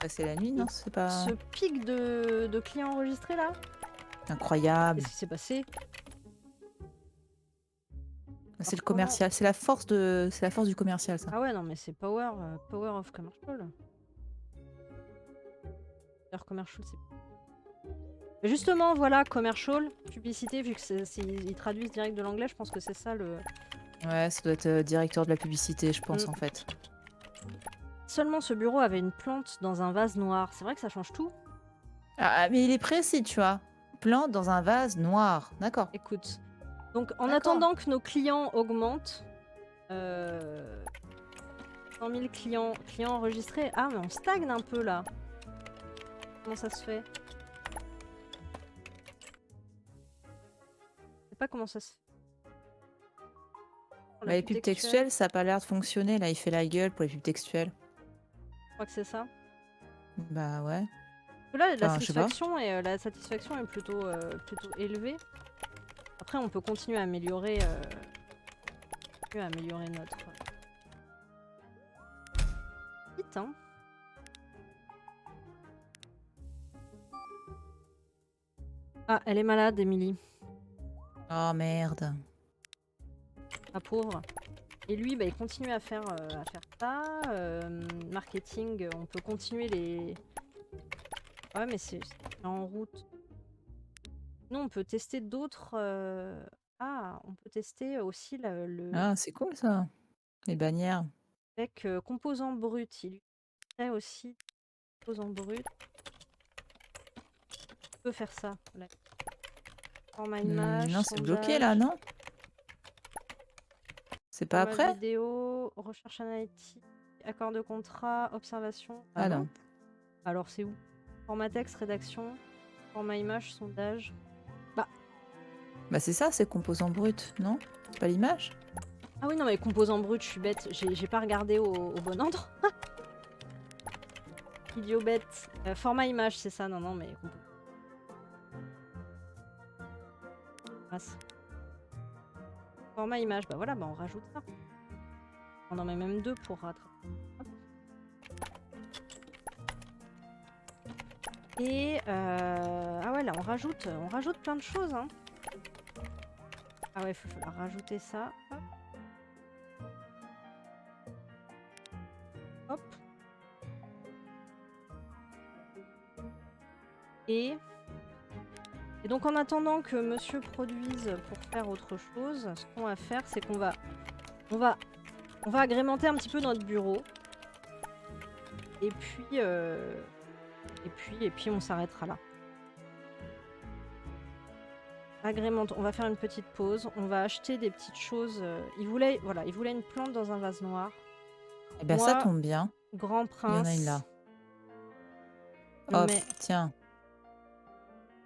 Speaker 2: C'est la nuit, non? C'est pas...
Speaker 1: Ce pic de clients enregistrés là?
Speaker 2: Incroyable.
Speaker 1: Qu'est-ce qui s'est passé?
Speaker 2: C'est le commercial, c'est la force du commercial, ça.
Speaker 1: Ah ouais, non mais c'est power of commercial. Commercial, c'est... Mais justement, voilà, commercial, publicité, vu qu'ils traduisent direct de l'anglais, je pense que c'est ça le...
Speaker 2: Ouais, ça doit être directeur de la publicité, je pense, en fait.
Speaker 1: Seulement ce bureau avait une plante dans un vase noir. C'est vrai que ça change tout.
Speaker 2: Ah, mais il est précis, tu vois. Plante dans un vase noir. D'accord.
Speaker 1: Écoute. Donc, en attendant que nos clients augmentent... 100 000 clients enregistrés. Ah, mais on stagne un peu, là. Comment ça se fait? pas comment ça se fait. Pour
Speaker 2: Bah,
Speaker 1: la
Speaker 2: les
Speaker 1: pub
Speaker 2: pubs
Speaker 1: textuelle,
Speaker 2: textuelles, ça a pas l'air de fonctionner. Là, il fait la gueule pour les pubs textuelles.
Speaker 1: je crois que c'est ça.
Speaker 2: Bah ouais.
Speaker 1: Là,
Speaker 2: Enfin, je sais pas.
Speaker 1: la satisfaction est plutôt élevée. Après, on peut continuer à améliorer, notre site, hein. Ah, elle est malade, Émilie.
Speaker 2: Oh merde.
Speaker 1: La pauvre. Et lui, bah, il continue à faire ça. Marketing, on peut continuer les... Ouais, mais c'est en route. Nous, on peut tester d'autres... Ah, on peut tester aussi le...
Speaker 2: Ah, c'est cool ça. Les bannières.
Speaker 1: Avec composants bruts. Il crée aussi composants bruts. On peut faire ça. Là. Format image,
Speaker 2: Non, c'est bloqué là,
Speaker 1: sondage,
Speaker 2: non? C'est pas
Speaker 1: format
Speaker 2: après?
Speaker 1: vidéo, recherche analytique, accord de contrat, observation. Ah
Speaker 2: Ah
Speaker 1: non.
Speaker 2: non.
Speaker 1: Alors c'est où? Format texte, rédaction, format image, sondage.
Speaker 2: Bah c'est ça, c'est composants bruts, non? C'est pas l'image?
Speaker 1: Ah oui, non, mais composants bruts, je suis bête. J'ai pas regardé au bon ordre. Idiot bête. Format image, c'est ça. Non, non, mais... Format image, bah voilà, bah on rajoute ça. On en met même 2 pour rattraper. Hop. Et ah ouais, là on rajoute plein de choses, hein. Ah ouais, il faut falloir rajouter ça. Hop. Hop. Et donc en attendant que monsieur produise pour faire autre chose, ce qu'on va faire, c'est qu'on va agrémenter un petit peu notre bureau. Et puis on s'arrêtera là. Agrémente. On va faire une petite pause. On va acheter des petites choses. Il voulait une plante dans un vase noir.
Speaker 2: Eh ben ça
Speaker 1: Moi,
Speaker 2: tombe bien.
Speaker 1: Grand
Speaker 2: Il y en a
Speaker 1: Prince.
Speaker 2: une là.
Speaker 1: je
Speaker 2: Hop,
Speaker 1: mets-
Speaker 2: tiens.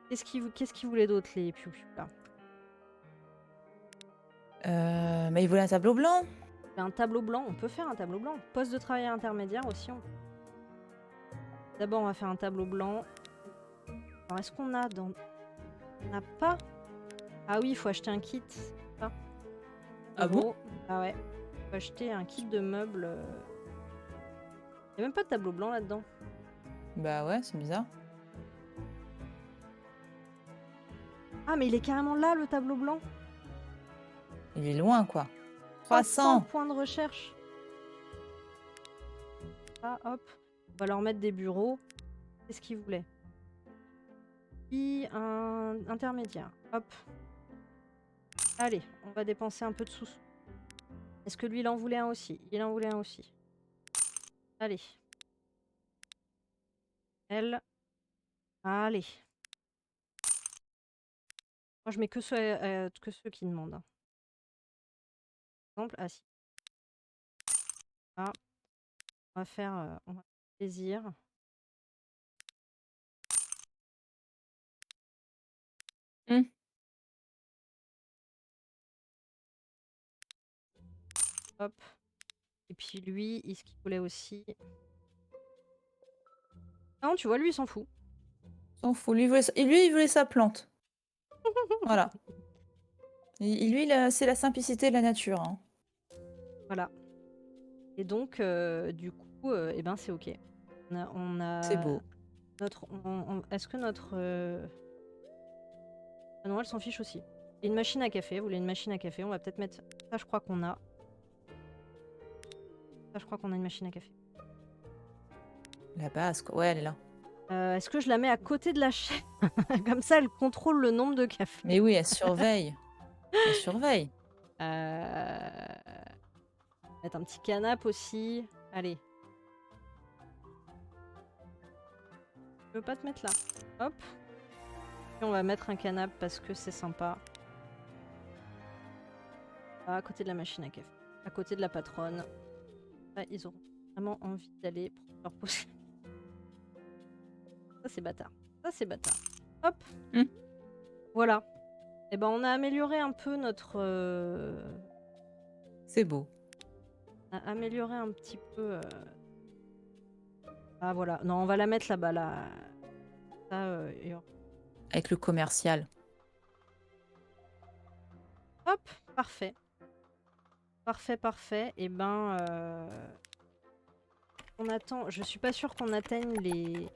Speaker 1: Qu'est-ce qu'il voulait d'autre, les piou là?
Speaker 2: Mais il voulait un tableau blanc.
Speaker 1: Un tableau blanc. On peut faire un tableau blanc. Poste de travail intermédiaire aussi. D'abord, on va faire un tableau blanc. Alors, est-ce qu'on a dans... On n'a pas... Ah oui, il faut acheter un kit. Ça.
Speaker 2: Ah bon?
Speaker 1: Ah ouais. Il faut acheter un kit de meubles. Il n'y a même pas de tableau blanc là-dedans.
Speaker 2: Bah ouais, c'est bizarre.
Speaker 1: Ah, mais il est carrément là, le tableau blanc.
Speaker 2: Il est loin, quoi.
Speaker 1: 300
Speaker 2: 300.
Speaker 1: points de recherche. Ah, hop. On va leur mettre des bureaux. Qu'est-ce qu'ils voulaient? Un intermédiaire. Hop. Allez, on va dépenser un peu de sous. Est-ce que lui, il en voulait un aussi? Il en voulait un aussi. Allez. Elle. Allez. Moi, je mets que ceux qui demandent. Par exemple, ah si. Ah. On va faire plaisir. Hop. Et puis lui, ce qu'il voulait aussi. Non, tu vois, lui, il s'en fout.
Speaker 2: S'en fout. Lui, il voulait sa plante. Voilà. Lui, c'est la simplicité de la nature. Hein.
Speaker 1: Voilà. Et donc, du coup, eh ben, c'est ok. On a
Speaker 2: C'est beau.
Speaker 1: Est-ce que notre... Ah non, elle s'en fiche aussi. Et une machine à café. Vous voulez une machine à café? On va peut-être mettre... Ça, je crois qu'on a. Ça, je crois qu'on a une machine à café.
Speaker 2: La base, quoi. Ouais, elle est là.
Speaker 1: Est-ce que je la mets à côté de la chaîne? Comme ça, elle contrôle le nombre de cafés.
Speaker 2: Mais oui, elle surveille. Elle surveille.
Speaker 1: Mettre un petit canapé aussi. Allez. Je veux pas te mettre là. Hop. Puis on va mettre un canapé parce que c'est sympa. À côté de la machine à café. À côté de la patronne. Là, ils auront vraiment envie d'aller pour leur poser. Ça, c'est bâtard. Ça, c'est bâtard. Hop.
Speaker 2: Hmm.
Speaker 1: Voilà. Eh ben, on a amélioré un peu notre...
Speaker 2: C'est beau.
Speaker 1: on a amélioré un petit peu... Ah voilà, non, on va la mettre là-bas, là. Ça,
Speaker 2: Avec le commercial.
Speaker 1: Hop, parfait. Parfait, parfait. Et ben, on attend. Je suis pas sûre qu'on atteigne les...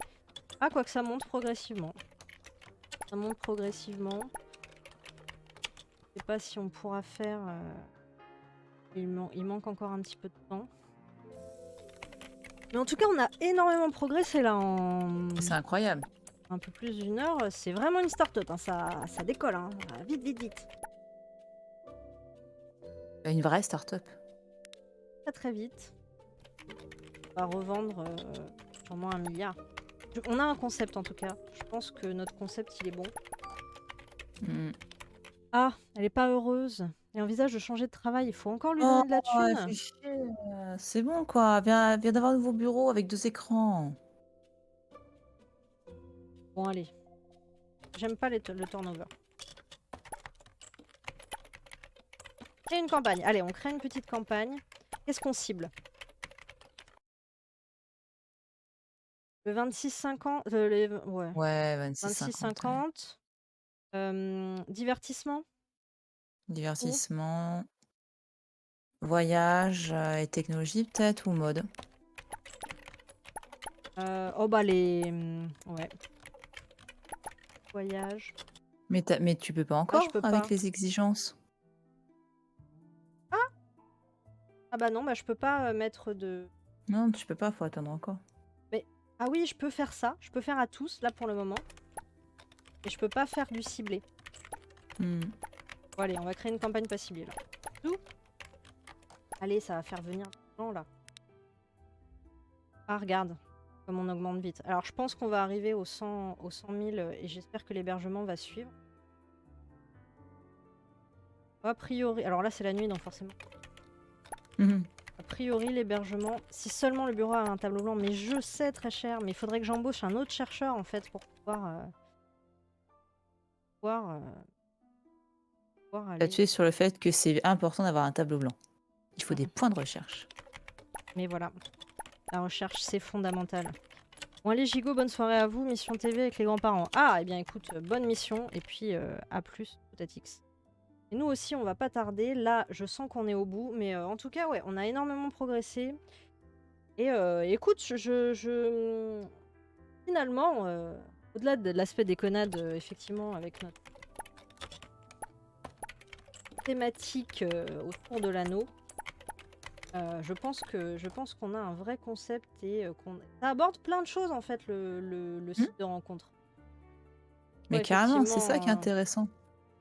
Speaker 1: Ah, quoi que ça monte progressivement. Ça monte progressivement. Je sais pas si on pourra faire... il manque encore un petit peu de temps. Mais en tout cas, on a énormément progressé là en
Speaker 2: C'est incroyable.
Speaker 1: un peu plus d'une heure. C'est vraiment une start-up, hein. Ça décolle. Hein. Vite, vite, vite.
Speaker 2: Une vraie start-up.
Speaker 1: Très, très vite. On va revendre sûrement 1 milliard. On a un concept en tout cas. Je pense que notre concept, il est bon.
Speaker 2: Mm.
Speaker 1: Ah, elle est pas heureuse. Elle envisage de changer de travail. Il faut encore lui
Speaker 2: Oh,
Speaker 1: donner de la
Speaker 2: elle
Speaker 1: thune.
Speaker 2: fait chier. C'est bon, quoi. Viens d'avoir un nouveau bureau avec 2 écrans.
Speaker 1: Bon, allez. J'aime pas le turnover. Créer une campagne. Allez, on crée une petite campagne. Qu'est-ce qu'on cible? Le 26-50. Ouais.
Speaker 2: Ouais, 26-50.
Speaker 1: 26-50. Divertissement.
Speaker 2: Divertissement, voyage et technologie, peut-être, ou mode.
Speaker 1: Oh bah les... ouais. Voyage.
Speaker 2: Mais tu peux pas
Speaker 1: Ah,
Speaker 2: encore
Speaker 1: je peux
Speaker 2: avec
Speaker 1: pas.
Speaker 2: les exigences.
Speaker 1: Ah bah non, bah je peux pas mettre de...
Speaker 2: Non, tu peux pas, faut attendre encore.
Speaker 1: Mais... Ah oui, je peux faire ça. Je peux faire à tous, là, pour le moment. Mais je peux pas faire du ciblé.
Speaker 2: Hmm.
Speaker 1: Bon, allez, on va créer une campagne pas ciblée, là. Tout. Allez, ça va faire venir des gens, là. Ah, regarde, comme on augmente vite. Alors, je pense qu'on va arriver aux 100 000 et j'espère que l'hébergement va suivre. A priori... Alors là, c'est la nuit, donc forcément...
Speaker 2: Mhm.
Speaker 1: A priori, l'hébergement, si seulement le bureau a un tableau blanc, mais je sais, très cher, mais il faudrait que j'embauche un autre chercheur, en fait, pour pouvoir aller...
Speaker 2: Là-dessus, sur le fait que c'est important d'avoir un tableau blanc. Il faut des points de recherche.
Speaker 1: Mais voilà, la recherche, c'est fondamental. Bon, allez, Gigot, bonne soirée à vous. Mission TV avec les grands-parents. Ah, eh bien, écoute, bonne mission. Et puis, à plus, peut-être X. Et nous aussi, on va pas tarder. Là, je sens qu'on est au bout. Mais en tout cas, ouais, on a énormément progressé. Et écoute, finalement, au-delà de l'aspect déconnade, effectivement, avec notre thématique autour de l'anneau, je pense qu'on a un vrai concept et ça aborde plein de choses, en fait, le site de rencontre.
Speaker 2: Mais
Speaker 1: Ouais,
Speaker 2: carrément, c'est ça qui est
Speaker 1: effectivement,
Speaker 2: intéressant.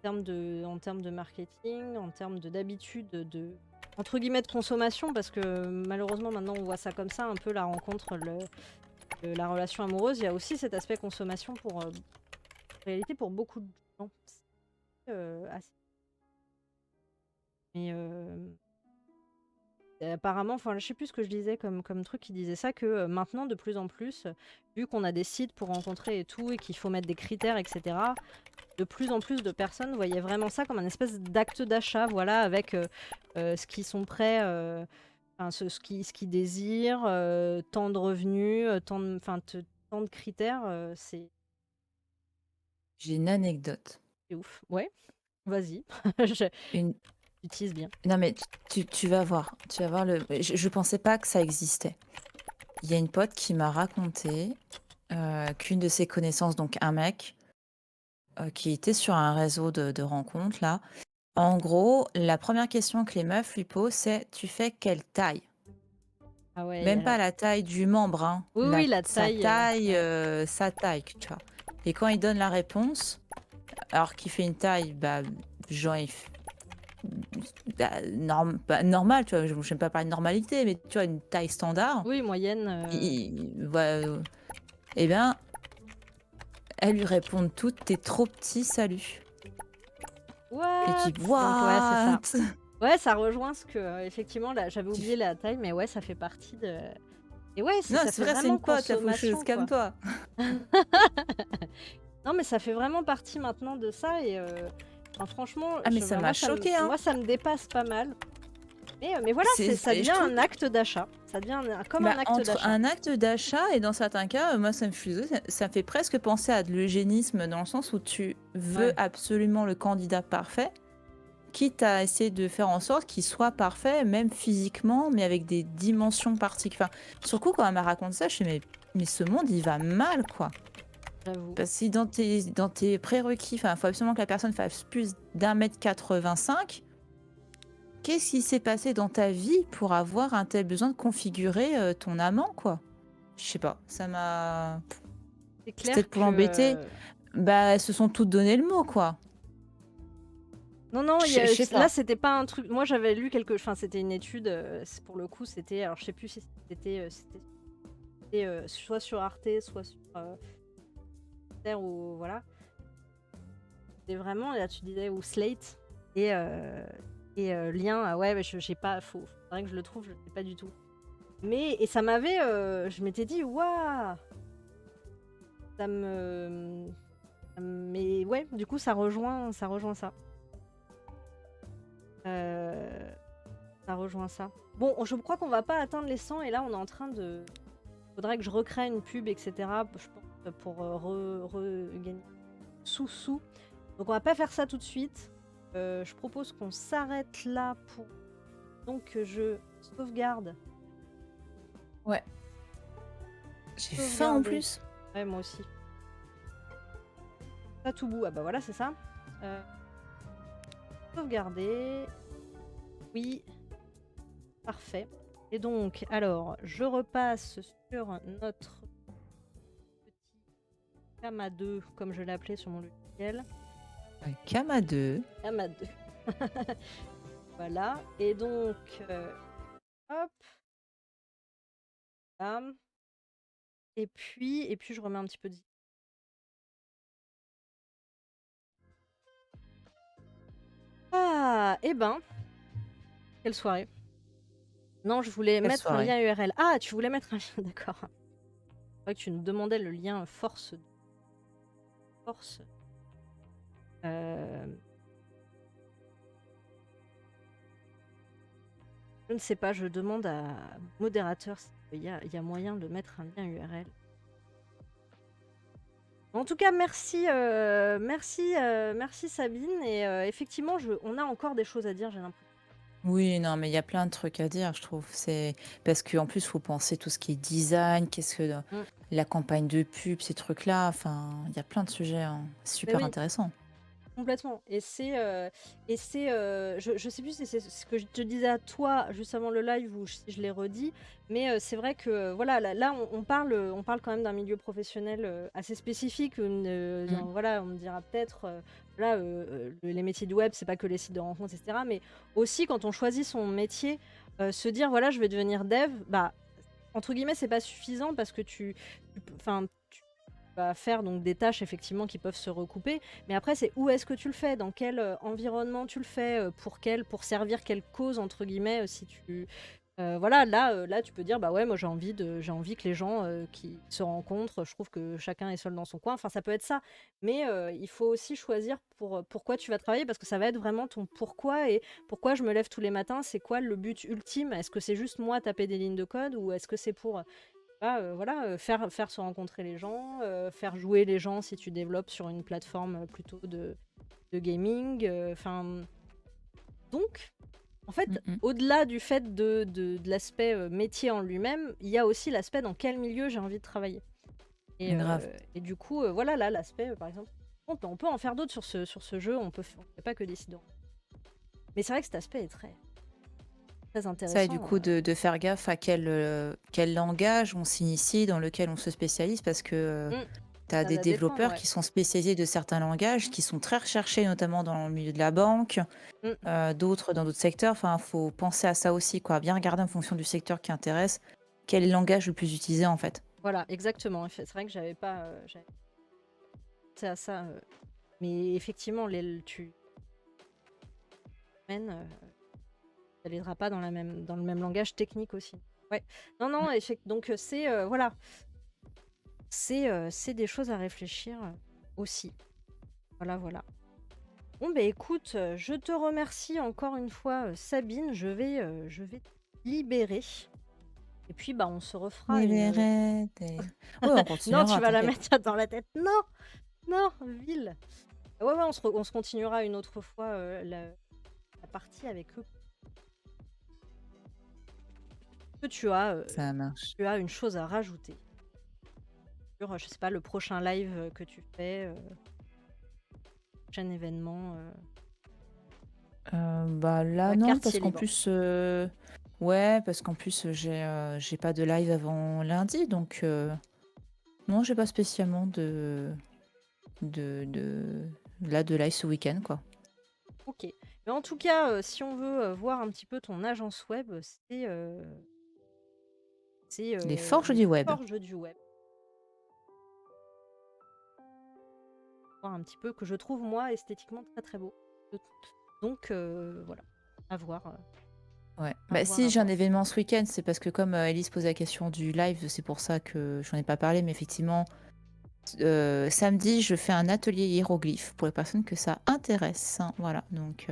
Speaker 1: en termes de marketing, en termes d'habitude de entre guillemets de consommation, parce que malheureusement maintenant on voit ça comme ça, un peu la rencontre, la relation amoureuse. Il y a aussi cet aspect consommation pour en réalité pour beaucoup de gens. Mais apparemment, enfin je sais plus ce que je disais comme truc qui disait ça, que maintenant de plus en plus, vu qu'on a des sites pour rencontrer et tout, et qu'il faut mettre des critères, etc., de plus en plus de personnes voyaient vraiment ça comme un espèce d'acte d'achat, voilà, avec ce qu'ils sont prêts, enfin, ce qu'ils désirent, tant de revenus, tant de critères, c'est
Speaker 2: J'ai une anecdote.
Speaker 1: ouf. Ouais, vas-y,
Speaker 2: Une...
Speaker 1: j'utilise bien.
Speaker 2: Non, mais tu vas voir. Tu vas voir je pensais pas que ça existait. Il y a une pote qui m'a raconté qu'une de ses connaissances, donc un mec, qui était sur un réseau de rencontres, là. En gros, la première question que les meufs lui posent, c'est: tu fais quelle taille?
Speaker 1: Ah ouais, il y
Speaker 2: Même
Speaker 1: a la...
Speaker 2: pas la taille du membre, hein.
Speaker 1: Oui, oui, la taille. Ouais.
Speaker 2: Sa taille, tu vois. Et quand il donne la réponse, alors qu'il fait une taille, bah, genre, normale, tu vois. Je n'aime pas parler de normalité, mais tu vois, une taille standard.
Speaker 1: Oui, moyenne.
Speaker 2: Eh bien, elles lui répondent toutes: t'es trop petit, salut. Et tu dis:
Speaker 1: Donc ouais,
Speaker 2: what?
Speaker 1: c'est ça. Ouais, ça rejoint ce que effectivement là, j'avais oublié la taille, mais ouais, ça fait partie de. Et ouais,
Speaker 2: Non,
Speaker 1: ça
Speaker 2: c'est
Speaker 1: fait
Speaker 2: vrai, c'est
Speaker 1: vraiment
Speaker 2: une pote, la
Speaker 1: consommation,
Speaker 2: faucheuse,
Speaker 1: quoi.
Speaker 2: calme-toi.
Speaker 1: Non, mais ça fait vraiment partie maintenant de ça, et Enfin, franchement,
Speaker 2: Ah, mais ça m'a choqué, hein.
Speaker 1: moi, ça me dépasse pas mal. Mais voilà, ça
Speaker 2: Je
Speaker 1: devient
Speaker 2: trouve.
Speaker 1: un acte d'achat. Ça devient comme un
Speaker 2: Bah,
Speaker 1: acte
Speaker 2: entre
Speaker 1: d'achat.
Speaker 2: un acte d'achat et dans certains cas, moi ça me fait ça fait presque penser à de l'eugénisme dans le sens où tu veux
Speaker 1: Ouais.
Speaker 2: absolument le candidat parfait, quitte à essayer de faire en sorte qu'il soit parfait, même physiquement, mais avec des dimensions particulières. Enfin, surtout quand elle m'a raconté ça, je me suis dit, mais ce monde, il va mal, quoi.
Speaker 1: J'avoue.
Speaker 2: Parce que dans tes prérequis, il faut absolument que la personne fasse plus d'1,85 m. Qu'est-ce qui s'est passé dans ta vie pour avoir un tel besoin de configurer ton amant, quoi? Je sais pas, ça m'a.
Speaker 1: C'est
Speaker 2: C'est
Speaker 1: clair
Speaker 2: peut-être pour
Speaker 1: que...
Speaker 2: l'embêter. Bah, elles se sont toutes donné le mot, quoi.
Speaker 1: Non,
Speaker 2: Je sais
Speaker 1: là,
Speaker 2: pas.
Speaker 1: c'était pas un truc... Moi, j'avais lu Enfin, c'était une étude, pour le coup, c'était... Alors, je sais plus si c'était soit sur Arte, soit sur Terre, ou voilà. C'était vraiment, là, tu disais, ou Slate. Et lien, ouais, mais j'ai pas... Faudrait que je le trouve, je sais pas du tout. Et ça m'avait... je m'étais dit, waouh, ça me... Mais ouais, du coup, ça rejoint ça. Ça rejoint ça. Bon, je crois qu'on va pas atteindre les 100 et là, on est en train de... Faudrait que je recrée une pub, etc. Je pense pour regagner sous. Donc on va pas faire ça tout de suite. Je propose qu'on s'arrête là pour... Donc que je sauvegarde.
Speaker 2: Ouais. J'ai faim en plus.
Speaker 1: Ouais, moi aussi. Ça tout bout. Ah bah voilà, c'est ça. Sauvegarder. Oui. Parfait. Et donc, alors, je repasse sur notre petit Kama 2, comme je l'ai appelé sur mon logiciel.
Speaker 2: Kama 2.
Speaker 1: Kama 2. Voilà. Et donc, hop. Là. Et puis, je remets un petit peu de... Ah, eh ben, quelle soirée. Non, je voulais
Speaker 2: Quelle
Speaker 1: mettre un
Speaker 2: soirée.
Speaker 1: lien URL. Ah, tu voulais mettre un lien, d'accord. C'est vrai que tu nous demandais le lien force. Je ne sais pas, je demande à modérateur s'il y a moyen de mettre un lien URL. En tout cas, merci Sabine. Et effectivement, on a encore des choses à dire, j'ai l'impression.
Speaker 2: Oui, non, mais il y a plein de trucs à dire, je trouve. C'est parce qu'en plus, il faut penser tout ce qui est design, qu'est-ce que la campagne de pub, ces trucs-là. Enfin, il y a plein de sujets, hein. Super
Speaker 1: Oui,
Speaker 2: intéressant.
Speaker 1: complètement. Je sais plus si c'est ce que je te disais à toi juste avant le live ou si je l'ai redit, mais c'est vrai que voilà, là on parle quand même d'un milieu professionnel assez spécifique. Voilà, on me dira peut-être, les métiers du web, c'est pas que les sites de rencontres, etc. Mais aussi quand on choisit son métier, se dire voilà, je vais devenir dev, bah entre guillemets, c'est pas suffisant parce que tu vas faire donc des tâches effectivement qui peuvent se recouper, mais après c'est où est-ce que tu le fais, dans quel environnement tu le fais, pour servir quelle cause entre guillemets, si tu voilà, là tu peux dire bah ouais, moi j'ai envie que les gens qui se rencontrent, je trouve que chacun est seul dans son coin, enfin ça peut être ça, mais il faut aussi choisir pourquoi tu vas travailler, parce que ça va être vraiment ton pourquoi. Et pourquoi je me lève tous les matins, c'est quoi le but ultime? Est-ce que c'est juste moi taper des lignes de code, ou est-ce que c'est pour voilà, faire se rencontrer les gens, faire jouer les gens si tu développes sur une plateforme plutôt de gaming. Donc, en fait,
Speaker 2: Mm, mm.
Speaker 1: au-delà du fait de l'aspect métier en lui-même, il y a aussi l'aspect dans quel milieu j'ai envie de travailler.
Speaker 2: Grave.
Speaker 1: Et du coup, voilà, là, l'aspect, par exemple, on peut en faire d'autres sur ce jeu, on fait pas que décider. Mais c'est vrai que cet aspect est très, très
Speaker 2: Ça, et
Speaker 1: intéressant.
Speaker 2: du coup, de faire gaffe à quel langage on s'initie, dans lequel on se spécialise, parce que tu as
Speaker 1: Ça
Speaker 2: des
Speaker 1: va dépendre,
Speaker 2: développeurs
Speaker 1: ouais.
Speaker 2: qui sont spécialisés de certains langages, qui sont très recherchés, notamment dans le milieu de la banque, d'autres dans d'autres secteurs. Enfin, faut penser à ça aussi, quoi. Bien regarder en fonction du secteur qui intéresse, quel est le langage le plus utilisé, en fait.
Speaker 1: Voilà, exactement. C'est vrai que j'avais pas pensé à ça. Mais effectivement, tu ça l'aidera pas dans le même langage technique aussi. Ouais. Non, donc c'est voilà. C'est des choses à réfléchir aussi. Voilà. Bon, bah écoute, je te remercie encore une fois, Sabine. Je vais te libérer. Et puis, bah, on se refera une.
Speaker 2: Libérette. Oui, on
Speaker 1: Non, tu
Speaker 2: continuera,
Speaker 1: vas la
Speaker 2: t'inquiète.
Speaker 1: mettre dans la tête. Non, non, ville. Ouais, ouais, on se continuera une autre fois la partie avec eux. Est-ce que
Speaker 2: Ça marche.
Speaker 1: tu as une chose à rajouter sur, je sais pas, le prochain live que tu fais, prochain événement
Speaker 2: Bah là,
Speaker 1: ouais,
Speaker 2: non, parce
Speaker 1: quartier
Speaker 2: qu'en
Speaker 1: libre.
Speaker 2: plus, ouais, parce qu'en plus, j'ai pas de live avant lundi, donc non, j'ai pas spécialement de là, de live ce week-end, quoi.
Speaker 1: Ok. Mais en tout cas, si on veut voir un petit peu ton agence web, c'est
Speaker 2: Les forges
Speaker 1: les
Speaker 2: du web.
Speaker 1: forges du web. Voir un petit peu que je trouve moi esthétiquement très très beau. Donc voilà, à voir,
Speaker 2: Ouais.
Speaker 1: à
Speaker 2: Bah
Speaker 1: voir,
Speaker 2: si
Speaker 1: à
Speaker 2: j'ai un
Speaker 1: voir.
Speaker 2: événement ce week-end, c'est parce que comme Elise posait la question du live, c'est pour ça que j'en ai pas parlé, mais effectivement, samedi, je fais un atelier hiéroglyphes pour les personnes que ça intéresse, hein. Voilà, donc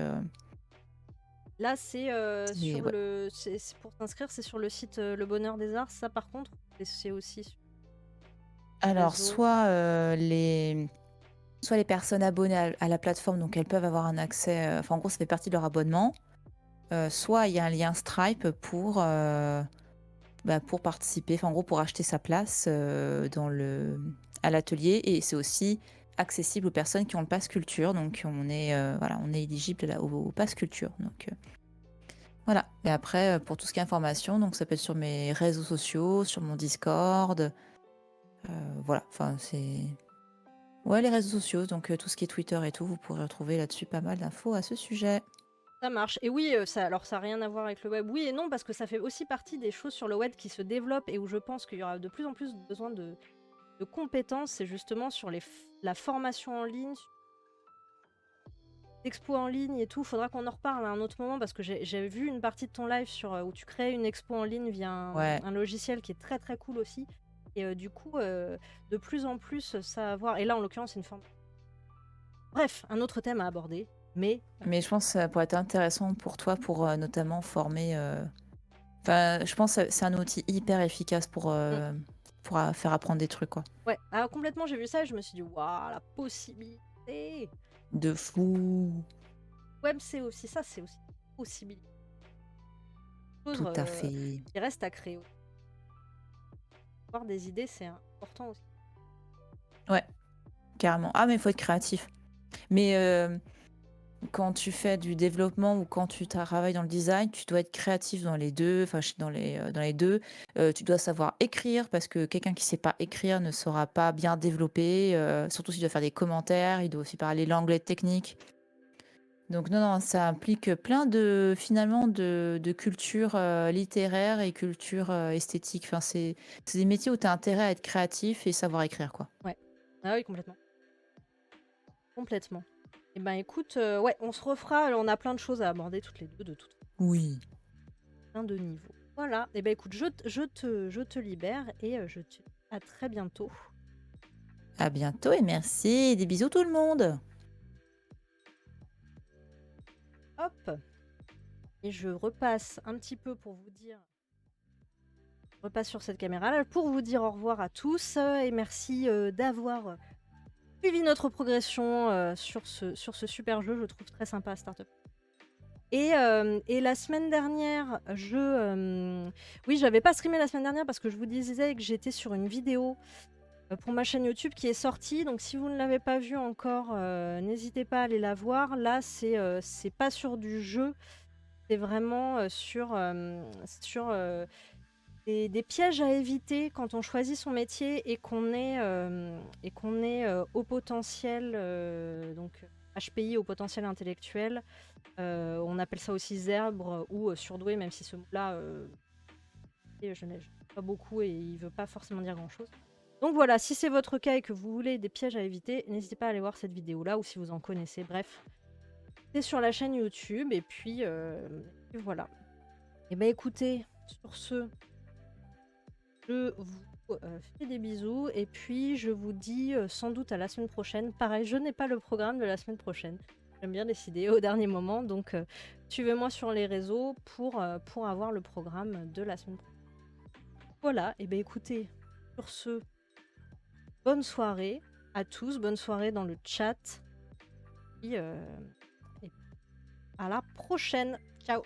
Speaker 1: Là, c'est
Speaker 2: c'est
Speaker 1: sur
Speaker 2: ouais.
Speaker 1: c'est pour t'inscrire, c'est sur le site Le Bonheur des Arts. Ça, par contre, c'est aussi sur le
Speaker 2: Alors,
Speaker 1: réseau.
Speaker 2: soit les personnes abonnées à la plateforme, donc elles peuvent avoir un accès, enfin en gros, ça fait partie de leur abonnement. Soit il y a un lien Stripe pour participer, enfin en gros pour acheter sa place à l'atelier, et c'est aussi accessible aux personnes qui ont le pass culture, donc voilà, on est éligible au pass culture. Donc voilà. Et après, pour tout ce qui est information, donc ça peut être sur mes réseaux sociaux, sur mon Discord, voilà, enfin c'est. Ouais, les réseaux sociaux, donc tout ce qui est Twitter et tout, vous pourrez retrouver là-dessus pas mal d'infos à ce sujet.
Speaker 1: Ça marche. Et oui, alors ça n'a rien à voir avec le web. Oui et non, parce que ça fait aussi partie des choses sur le web qui se développent et où je pense qu'il y aura de plus en plus besoin de compétences. C'est justement sur la formation en ligne, expo en ligne et tout. Faudra qu'on en reparle à un autre moment parce que j'ai vu une partie de ton live où tu crées une expo en ligne via
Speaker 2: Ouais.
Speaker 1: un logiciel qui est très très cool aussi. Et du coup, de plus en plus, ça a à voir. Et là, en l'occurrence, c'est une forme. Bref, un autre thème à aborder. Mais
Speaker 2: Mais je pense que ça pourrait être intéressant pour toi pour notamment former. Enfin, je pense que c'est un outil hyper efficace pour faire apprendre des trucs, quoi.
Speaker 1: ouais, complètement, j'ai vu ça et je me suis dit, waouh, la possibilité.
Speaker 2: De fou.
Speaker 1: Web, c'est aussi ça, c'est aussi une possibilité. Chose,
Speaker 2: Tout à fait.
Speaker 1: qui reste à créer. Avoir des idées, c'est important aussi.
Speaker 2: Ouais, carrément. Ah, mais il faut être créatif. Mais quand tu fais du développement ou quand tu travailles dans le design, tu dois être créatif dans les deux, enfin dans les deux. Tu dois savoir écrire parce que quelqu'un qui sait pas écrire ne saura pas bien développer, surtout s'il doit faire des commentaires, il doit aussi parler l'anglais technique. Donc non, non, ça implique plein finalement de culture littéraire et culture esthétique. Enfin, c'est des métiers où tu as intérêt à être créatif et savoir écrire, quoi.
Speaker 1: Ouais. Ah oui, complètement. Complètement. Et ben écoute, ouais, on se refera. On a plein de choses à aborder toutes les deux, de toute façon,
Speaker 2: Oui.
Speaker 1: plein de niveaux. Voilà. Et ben écoute, je te libère et je te dis à très bientôt.
Speaker 2: À bientôt et merci. Des bisous tout le monde.
Speaker 1: Hop. Et je repasse un petit peu pour vous dire. Je repasse sur cette caméra-là pour vous dire au revoir à tous et merci d'avoir suivi notre progression sur ce super jeu. Je trouve très sympa Startup. Et la semaine dernière, oui, j'avais pas streamé la semaine dernière parce que je vous disais que j'étais sur une vidéo pour ma chaîne YouTube qui est sortie. Donc si vous ne l'avez pas vue encore, n'hésitez pas à aller la voir. Là, c'est pas sur du jeu, c'est vraiment sur des pièges à éviter quand on choisit son métier et qu'on est au potentiel, donc HPI, au potentiel intellectuel. On appelle ça aussi zèbre ou surdoué, même si ce mot-là, je n'ai pas beaucoup et il veut pas forcément dire grand-chose. Donc voilà, si c'est votre cas et que vous voulez des pièges à éviter, n'hésitez pas à aller voir cette vidéo-là ou si vous en connaissez. Bref, c'est sur la chaîne YouTube et puis voilà. Et ben écoutez, sur ce, je vous fais des bisous et puis je vous dis sans doute à la semaine prochaine. Pareil, je n'ai pas le programme de la semaine prochaine. J'aime bien décider au dernier moment, donc suivez-moi sur les réseaux pour avoir le programme de la semaine prochaine. Voilà, et bien écoutez, sur ce, bonne soirée à tous, bonne soirée dans le chat, et à la prochaine. Ciao.